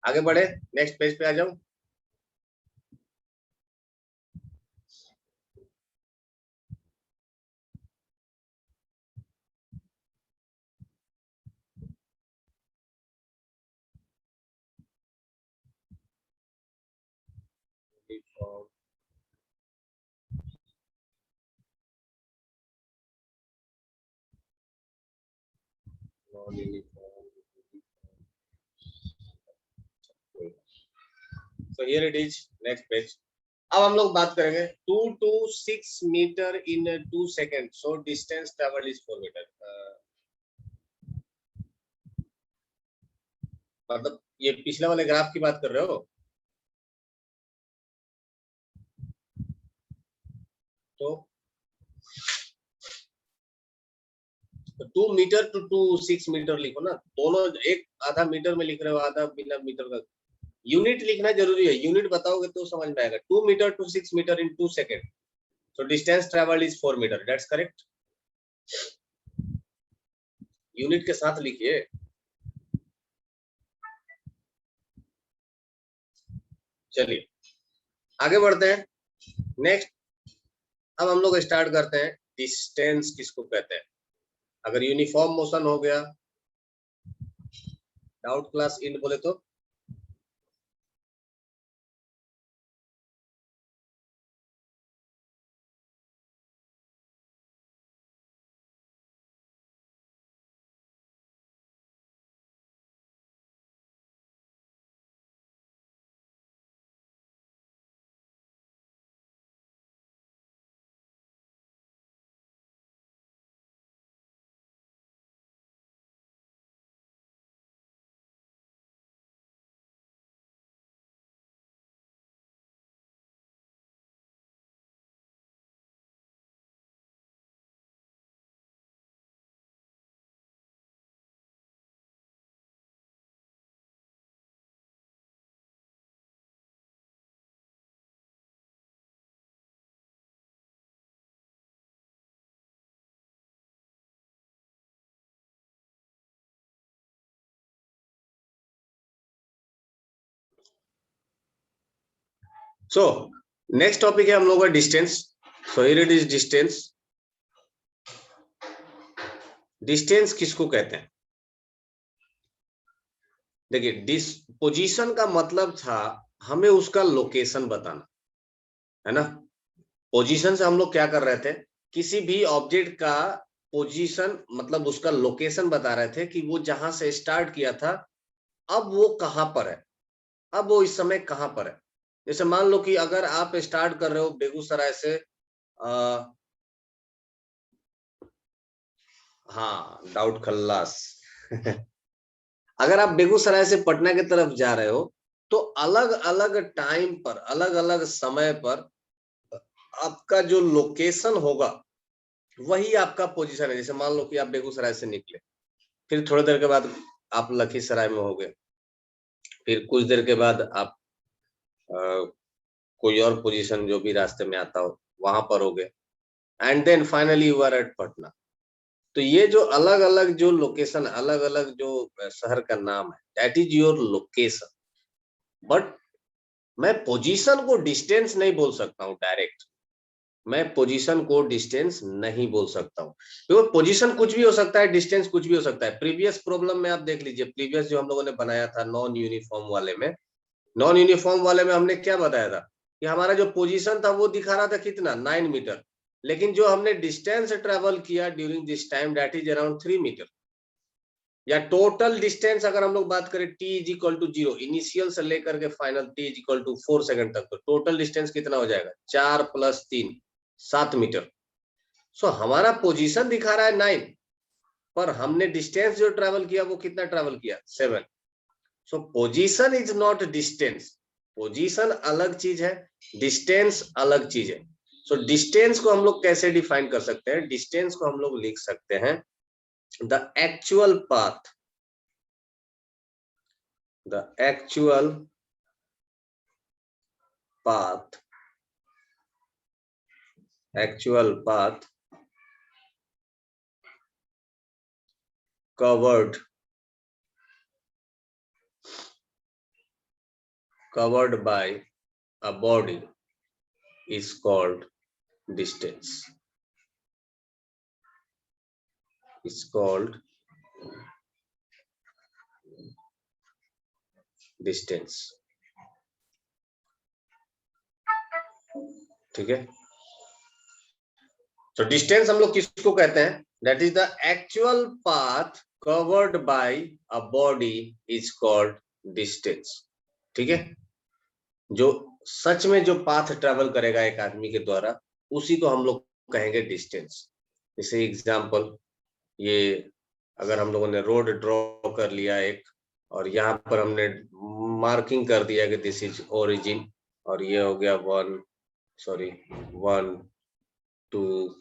आगे बढ़े, नेक्स्ट पेज पे आ जाओ। Uniform non uniform. So here it is, next page. अब हम लोग बात करेंगे 2 to 6 metre in 2 second, so distance travel is 4 metre. मतलब ये पिछले वाले ग्राफ की बात कर रहे हो? तो 2 मीटर टू 6 मीटर लिखो ना, दोनों एक आधा मीटर में लिख रहे हो, आधा बिना मीटर का। यूनिट लिखना जरूरी है, यूनिट बताओगे तो समझ में आएगा। 2 metre to 6 metre in 2 second, so distance travel is 4 metre, that's correct. Unit के साथ लिखिए। चलिए आगे बढ़ते हैं। नेक्स्ट अब हम लोग स्टार्ट करते हैं, डिस्टेंस किसको कहते हैं। अगर यूनिफॉर्म मोशन हो गया, डाउट क्लास इन बोले तो सो नेक्स्ट टॉपिक है हम लोग का distance. So here it is distance. Distance किसको कहते हैं? देखिए पोजीशन का मतलब था हमें उसका लोकेशन बताना, है ना। पोजीशन से हम लोग क्या कर रहे थे, किसी भी ऑब्जेक्ट का पोजीशन मतलब उसका लोकेशन बता रहे थे कि वो जहां से स्टार्ट किया था अब वो कहां पर है, अब वो इस समय कहां पर है। जैसे मान लो कि अगर आप स्टार्ट कर रहे हो बेगूसराय से, हाँ डाउट खल्लास अगर आप बेगूसराय से पटना की तरफ जा रहे हो तो अलग अलग टाइम पर अलग अलग समय पर आपका जो लोकेशन होगा वही आपका पोजीशन है। जैसे मान लो कि आप बेगूसराय से निकले, फिर थोड़ी देर के बाद आप लखीसराय में हो गए, फिर कुछ देर के बाद आप कोई और पोजीशन जो भी रास्ते में आता हो वहां पर हो गए, and then finally you are at Patna. तो ये जो अलग अलग जो लोकेशन, अलग अलग जो शहर का नाम है, that is your location. But मैं पोजीशन को डिस्टेंस नहीं बोल सकता हूँ डायरेक्ट, मैं पोजीशन को डिस्टेंस नहीं बोल सकता हूँ, क्योंकि पोजीशन कुछ भी हो सकता है, डिस्टेंस कुछ भी हो सकता है। प्रीवियस प्रॉब्लम में आप देख लीजिए, प्रीवियस जो हम लोगों ने बनाया था नॉन यूनिफॉर्म वाले में, नॉन यूनिफॉर्म वाले में हमने क्या बताया था कि हमारा जो पोजीशन था वो दिखा रहा था कितना 9 मीटर, लेकिन जो हमने डिस्टेंस ट्रेवल किया during this time that is around 3 metre. या टोटल डिस्टेंस अगर हम लोग बात करें t is equal to 0, initial से लेकर के final t is equal to 4 second तक, तो टोटल डिस्टेंस कितना हो जाएगा 4 + 3 7 मीटर। सो हमारा पोजीशन दिखा रहा है 9, पर हमने डिस्टेंस जो ट्रेवल किया वो कितना ट्रेवल किया 7। सो position is not distance, position अलग चीज है, डिस्टेंस अलग चीज है। सो डिस्टेंस को हम लोग कैसे डिफाइन कर सकते हैं? डिस्टेंस को हम लोग लिख सकते हैं the actual path, the actual path covered by a body is called distance, is called distance। ठीक है, तो डिस्टेंस हम लोग किसको कहते हैं? That is the actual path covered by a body is called distance. ठीक है, जो सच में जो पाथ ट्रेवल करेगा एक आदमी के द्वारा, उसी को हम लोग कहेंगे डिस्टेंस। जैसे एग्जांपल, ये अगर हम लोगों ने रोड ड्रॉ कर लिया एक, और यहाँ पर हमने मार्किंग कर दिया कि दिस इज ओरिजिन, और ये हो गया 1 2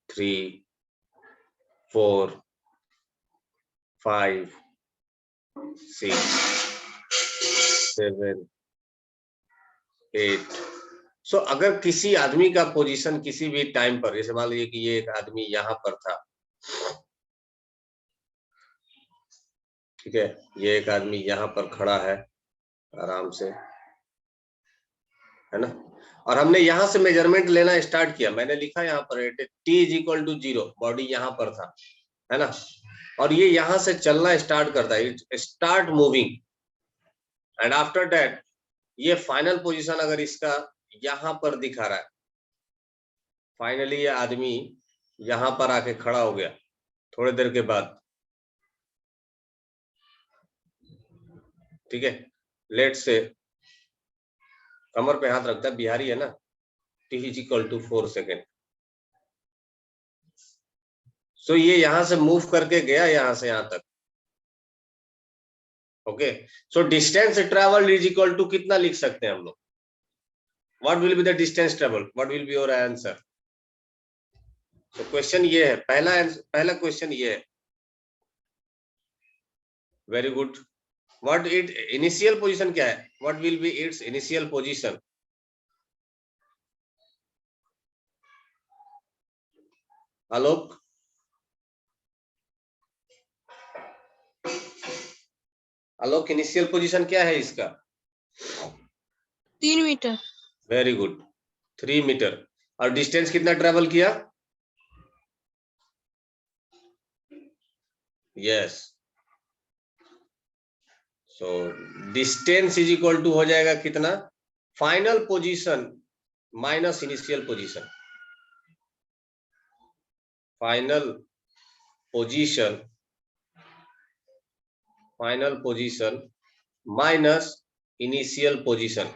3 4 5 6 7 8। सो अगर किसी आदमी का पोजीशन किसी भी टाइम पर, जैसे मान लीजिए कि ये एक आदमी यहाँ पर था, ठीक है, ये एक आदमी यहाँ पर खड़ा है आराम से, है ना, और हमने यहाँ से मेजरमेंट लेना स्टार्ट किया। मैंने लिखा यहाँ पर t is equal to 0, body यहाँ पर था, है ना, और ये यहाँ से चलना स्टार्ट करता है, it start moving, and after that ये फाइनल पोजीशन अगर इसका यहाँ पर दिखा रहा है, फाइनली ये आदमी यहाँ पर आके खड़ा हो गया थोड़ी देर के बाद, ठीक है, लेट से कमर पे हाथ रखता है, बिहारी है ना, t is equal to 4 second. So ये यहां से मूव करके गया यहाँ से यहाँ तक, okay. So distance travel is equal to कितना लिख सकते हैं हम लोग? What will be the distance travel? What will be your answer? तो क्वेश्चन ये है, पहला क्वेश्चन ये है। Very good. What it initial position क्या है? What will be its initial position? Alok, Alok initial position क्या है इसका? 3 मीटर। Very good, 3 metre. और डिस्टेंस कितना ट्रेवल किया? Yes, so distance is equal to हो जाएगा कितना? Final position minus initial position. Final position minus initial position.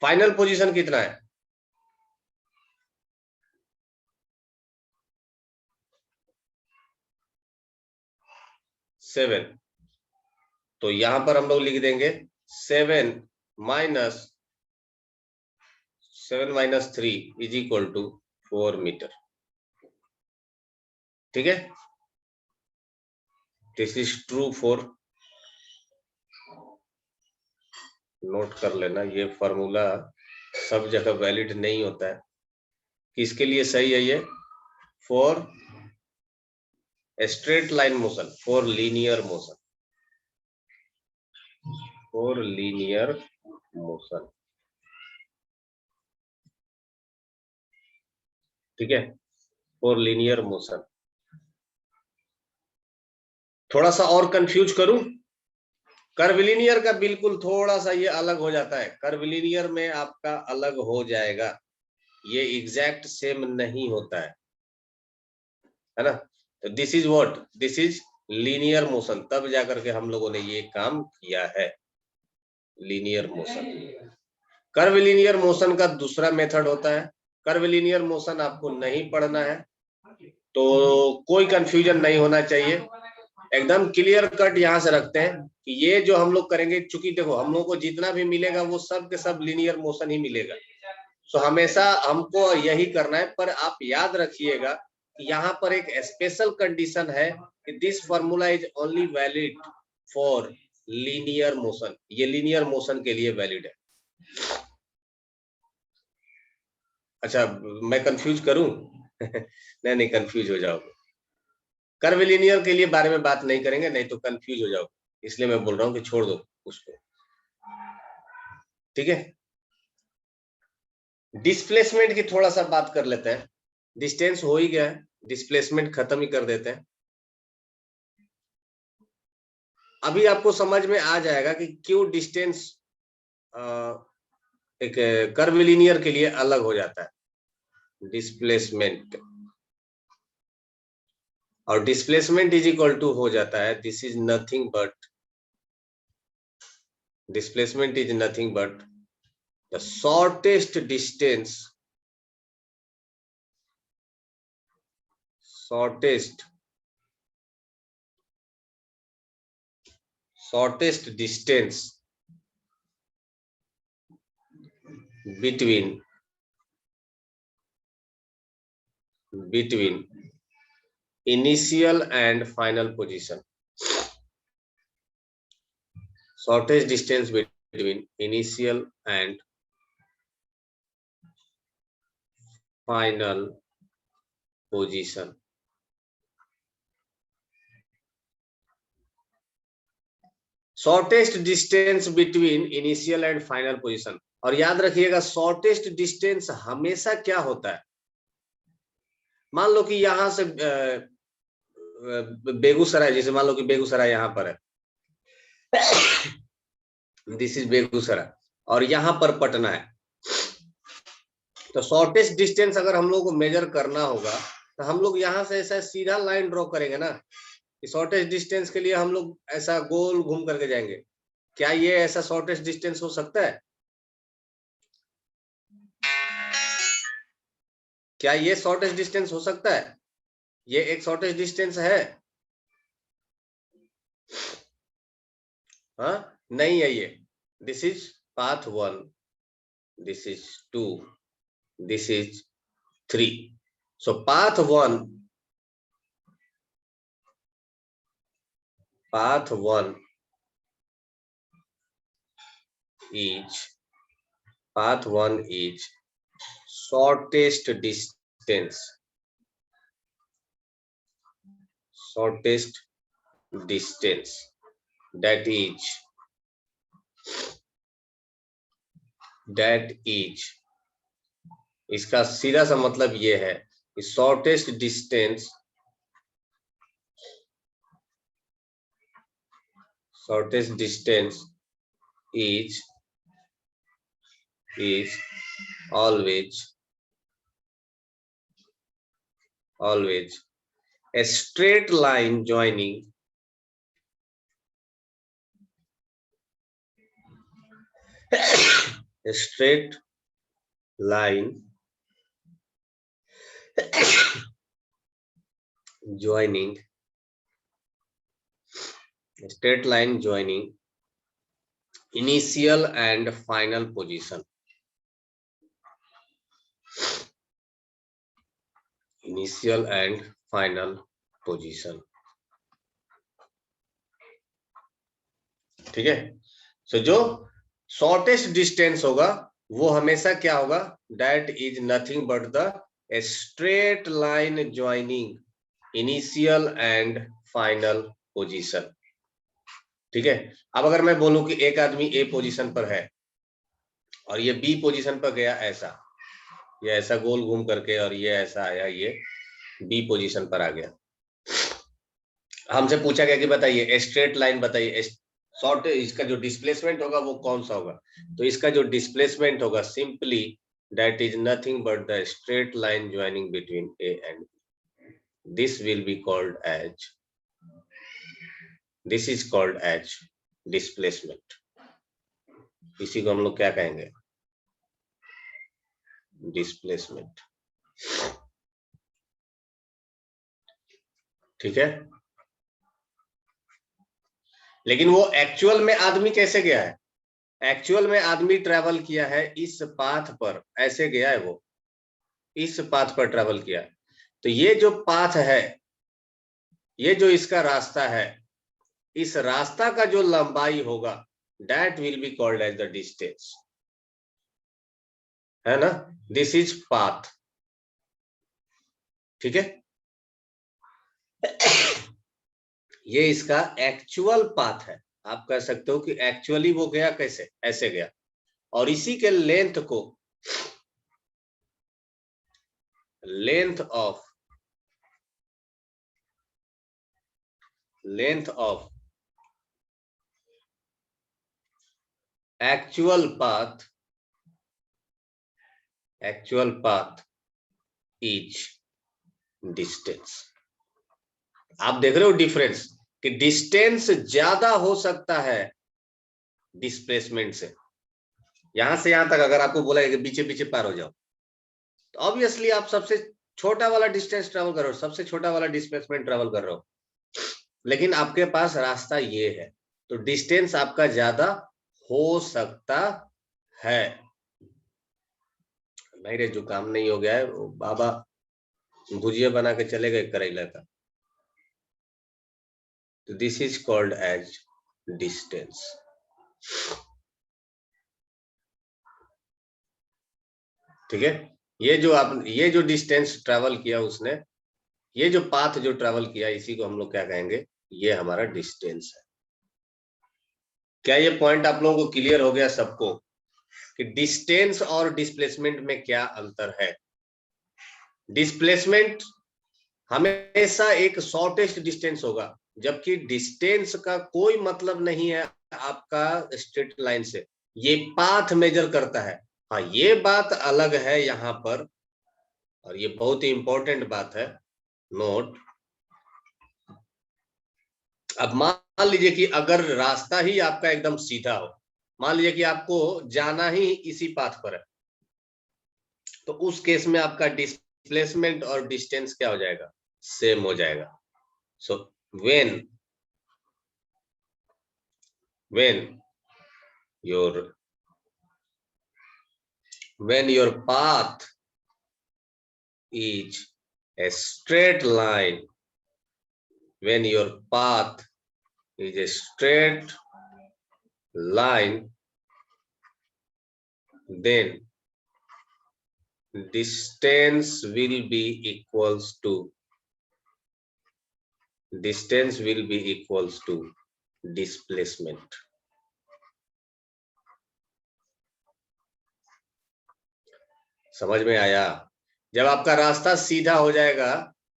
Final position कितना है? 7। तो यहां पर हम लोग लिख देंगे 7 minus 3 is equal to 4 metre, ठीक है। This is true for, note कर लेना, ये फॉर्मूला सब जगह वैलिड नहीं होता है। किसके लिए सही है ये? For straight line motion, for linear motion, for linear motion, ठीक है, फॉर लीनियर मोशन। थोड़ा सा और कंफ्यूज करूं? कर्वलिनियर का बिल्कुल थोड़ा सा ये अलग हो जाता है, कर्वलिनियर में आपका अलग हो जाएगा, ये एग्जैक्ट सेम नहीं होता है ना। तो this is what? This is linear motion, तब जाकर के हम लोगों ने ये काम किया है, लीनियर मोशन। कर्वलिनियर मोशन का दूसरा मेथड होता है। कर्वलिनियर मोशन आपको नहीं पढ़ना है, तो कोई कंफ्यूजन नहीं होना चाहिए, एकदम क्लियर कट यहाँ से रखते हैं कि ये जो हम लोग करेंगे, चूंकि देखो हम लोग को जितना भी मिलेगा वो सब के सब लीनियर मोशन ही मिलेगा, सो हमेशा हमको यही करना है। पर आप याद रखिएगा कि यहाँ पर एक स्पेशल कंडीशन है कि this formula is only valid for linear motion, ये लीनियर मोशन के लिए वैलिड है। अच्छा, मैं कंफ्यूज करूं? नहीं कंफ्यूज हो जाओगे। कर्वलिनियर के लिए बारे में बात नहीं करेंगे, नहीं तो कंफ्यूज हो जाओगे, इसलिए मैं बोल रहा हूं कि छोड़ दो उसको, ठीक है। डिस्प्लेसमेंट की थोड़ा सा बात कर लेते हैं। डिस्टेंस हो ही गया है, डिस्प्लेसमेंट खत्म ही कर देते हैं। अभी आपको समझ में आ जाएगा कि क्यों डिस्टेंस एक कर्वलिनियर के लिए अलग हो जाता है। डिस्प्लेसमेंट और डिस्प्लेसमेंट इज इक्वल टू हो जाता है, this is nothing but, displacement is nothing but the shortest distance between initial and final position. Shortest distance between initial and final position. Shortest distance between initial and final position. और याद रखिएगा shortest distance हमेशा क्या होता है, मान लो कि यहां से बेगूसराय, जैसे मान लो कि बेगूसराय यहां पर है, दिस इज बेगूसराय, और यहां पर पटना है। तो शॉर्टेस्ट डिस्टेंस अगर हम लोग को मेजर करना होगा तो हम लोग यहां से ऐसा सीधा लाइन ड्रॉ करेंगे ना, शॉर्टेस्ट डिस्टेंस के लिए हम लोग ऐसा गोल घूम करके जाएंगे। क्या ये ऐसा शॉर्टेस्ट डिस्टेंस हो सकता है? क्या ये शॉर्टेस्ट डिस्टेंस हो सकता है? ये एक शॉर्टेस्ट डिस्टेंस है? हाँ, नहीं है ये। This is path 1, this is 2, this is 3। So path 1 is shortest distance that is इसका सीधा सा मतलब ये है कि shortest distance is always a straight line joining a straight line joining initial and final position. Initial and final position. ठीक है। सो जो शॉर्टेस्ट डिस्टेंस होगा वो हमेशा क्या होगा, that is nothing but the straight line joining initial and final position. ठीक है। अब अगर मैं बोलूं कि एक आदमी ए पोजीशन पर है और ये बी पोजीशन पर गया ऐसा, ये ऐसा गोल घूम करके, और ये ऐसा आया, ये बी पोजीशन पर आ गया। हमसे पूछा गया कि बताइए स्ट्रेट लाइन बताइए, शॉर्ट इसका जो डिस्प्लेसमेंट होगा वो कौन सा होगा। तो इसका जो डिस्प्लेसमेंट होगा simply that is nothing but the straight line joining between a and b. This will be called as, this is called as displacement. इसी को हम लोग क्या कहेंगे, डिस्प्लेसमेंट। ठीक है। लेकिन वो एक्चुअल में आदमी कैसे गया है, एक्चुअल में आदमी ट्रैवल किया है इस पाथ पर, ऐसे गया है, वो इस पाथ पर ट्रैवल किया है। तो ये जो पाथ है, ये जो इसका रास्ता है, इस रास्ता का जो लंबाई होगा that will be called as the distance, है ना। This is path. ठीक है। ये इसका एक्चुअल पाथ है। आप कह सकते हो कि एक्चुअली वो गया कैसे, ऐसे गया, और इसी के लेंथ को length of actual path is distance. आप देख रहे हो डिफरेंस कि डिस्टेंस ज्यादा हो सकता है डिस्प्लेसमेंट से, यहां से यहां तक अगर आपको बोला कि पीछे पीछे पार हो जाओ, तो ऑब्वियसली आप सबसे छोटा वाला डिस्टेंस ट्रेवल कर रहे हो, सबसे छोटा वाला डिस्प्लेसमेंट ट्रेवल कर रहे हो, लेकिन आपके पास रास्ता ये है, तो डिस्टेंस आपका ज्यादा हो सकता है। नहीं रे, जो काम नहीं हो गया है वो बाबा भुजिया बना के चले गए करेला का। तो this is called as distance. ठीक है, ये जो डिस्टेंस ट्रेवल किया उसने, ये जो पाथ जो ट्रेवल किया, इसी को हम लोग क्या कहेंगे, ये हमारा डिस्टेंस है। क्या ये पॉइंट आप लोगों को क्लियर हो गया सबको कि डिस्टेंस और डिस्प्लेसमेंट में क्या अंतर है? डिस्प्लेसमेंट हमेशा एक शॉर्टेस्ट डिस्टेंस होगा, जबकि डिस्टेंस का कोई मतलब नहीं है आपका स्ट्रेट लाइन से, ये पाथ मेजर करता है। हाँ, ये बात अलग है यहाँ पर, और ये बहुत ही इंपॉर्टेंट बात है, नोट। अब मान लीजिए कि अगर रास्ता ही आपका एकदम सीधा हो, मान लीजिए कि आपको जाना ही इसी पाथ पर है, तो उस केस में आपका डिस्प्लेसमेंट और डिस्टेंस क्या हो जाएगा, सेम हो जाएगा। So when your path is a straight line, when your path is a straight line, then distance will be equals to displacement. समझ में आया? जब आपका रास्ता सीधा हो जाएगा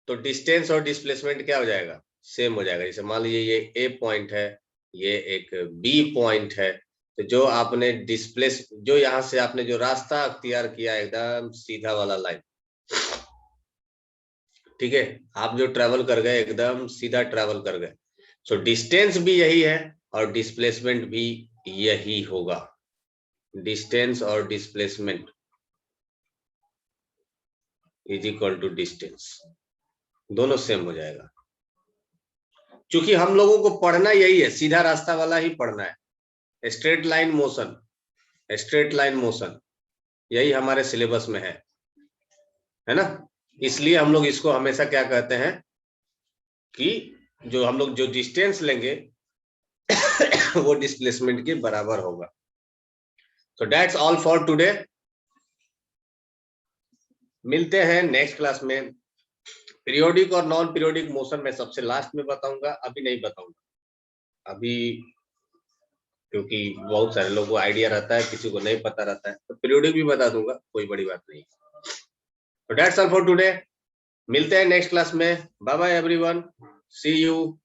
तो डिस्टेंस और डिस्प्लेसमेंट क्या हो जाएगा, सेम हो जाएगा। जैसे मान लीजिए ये ए पॉइंट है, ये एक बी पॉइंट है, तो जो आपने जो यहाँ से आपने जो रास्ता अख्तियार किया एकदम सीधा वाला लाइन, ठीक है, आप जो ट्रेवल कर गए एकदम सीधा ट्रेवल कर गए, सो डिस्टेंस भी यही है और डिस्प्लेसमेंट भी यही होगा। डिस्टेंस और displacement is equal to distance, दोनों सेम हो जाएगा। क्योंकि हम लोगों को पढ़ना यही है, सीधा रास्ता वाला ही पढ़ना है, स्ट्रेट लाइन मोशन, यही हमारे सिलेबस में है ना। इसलिए हम लोग इसको हमेशा क्या कहते हैं कि जो हम लोग जो डिस्टेंस लेंगे वो डिस्प्लेसमेंट के बराबर होगा। So that's all for today. मिलते हैं नेक्स्ट क्लास में। पीरियोडिक और नॉन पीरियोडिक मोशन में सबसे लास्ट में बताऊंगा, अभी नहीं बताऊंगा अभी, क्योंकि बहुत सारे लोगों को आइडिया रहता है, किसी को नहीं पता रहता है, तो पीरियोडिक भी बता दूंगा, कोई बड़ी बात नहीं। तो दैट्स ऑल फॉर टुडे। मिलते हैं नेक्स्ट क्लास में। Bye bye everyone, see you,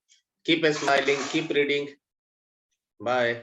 keep smiling, keep reading, bye.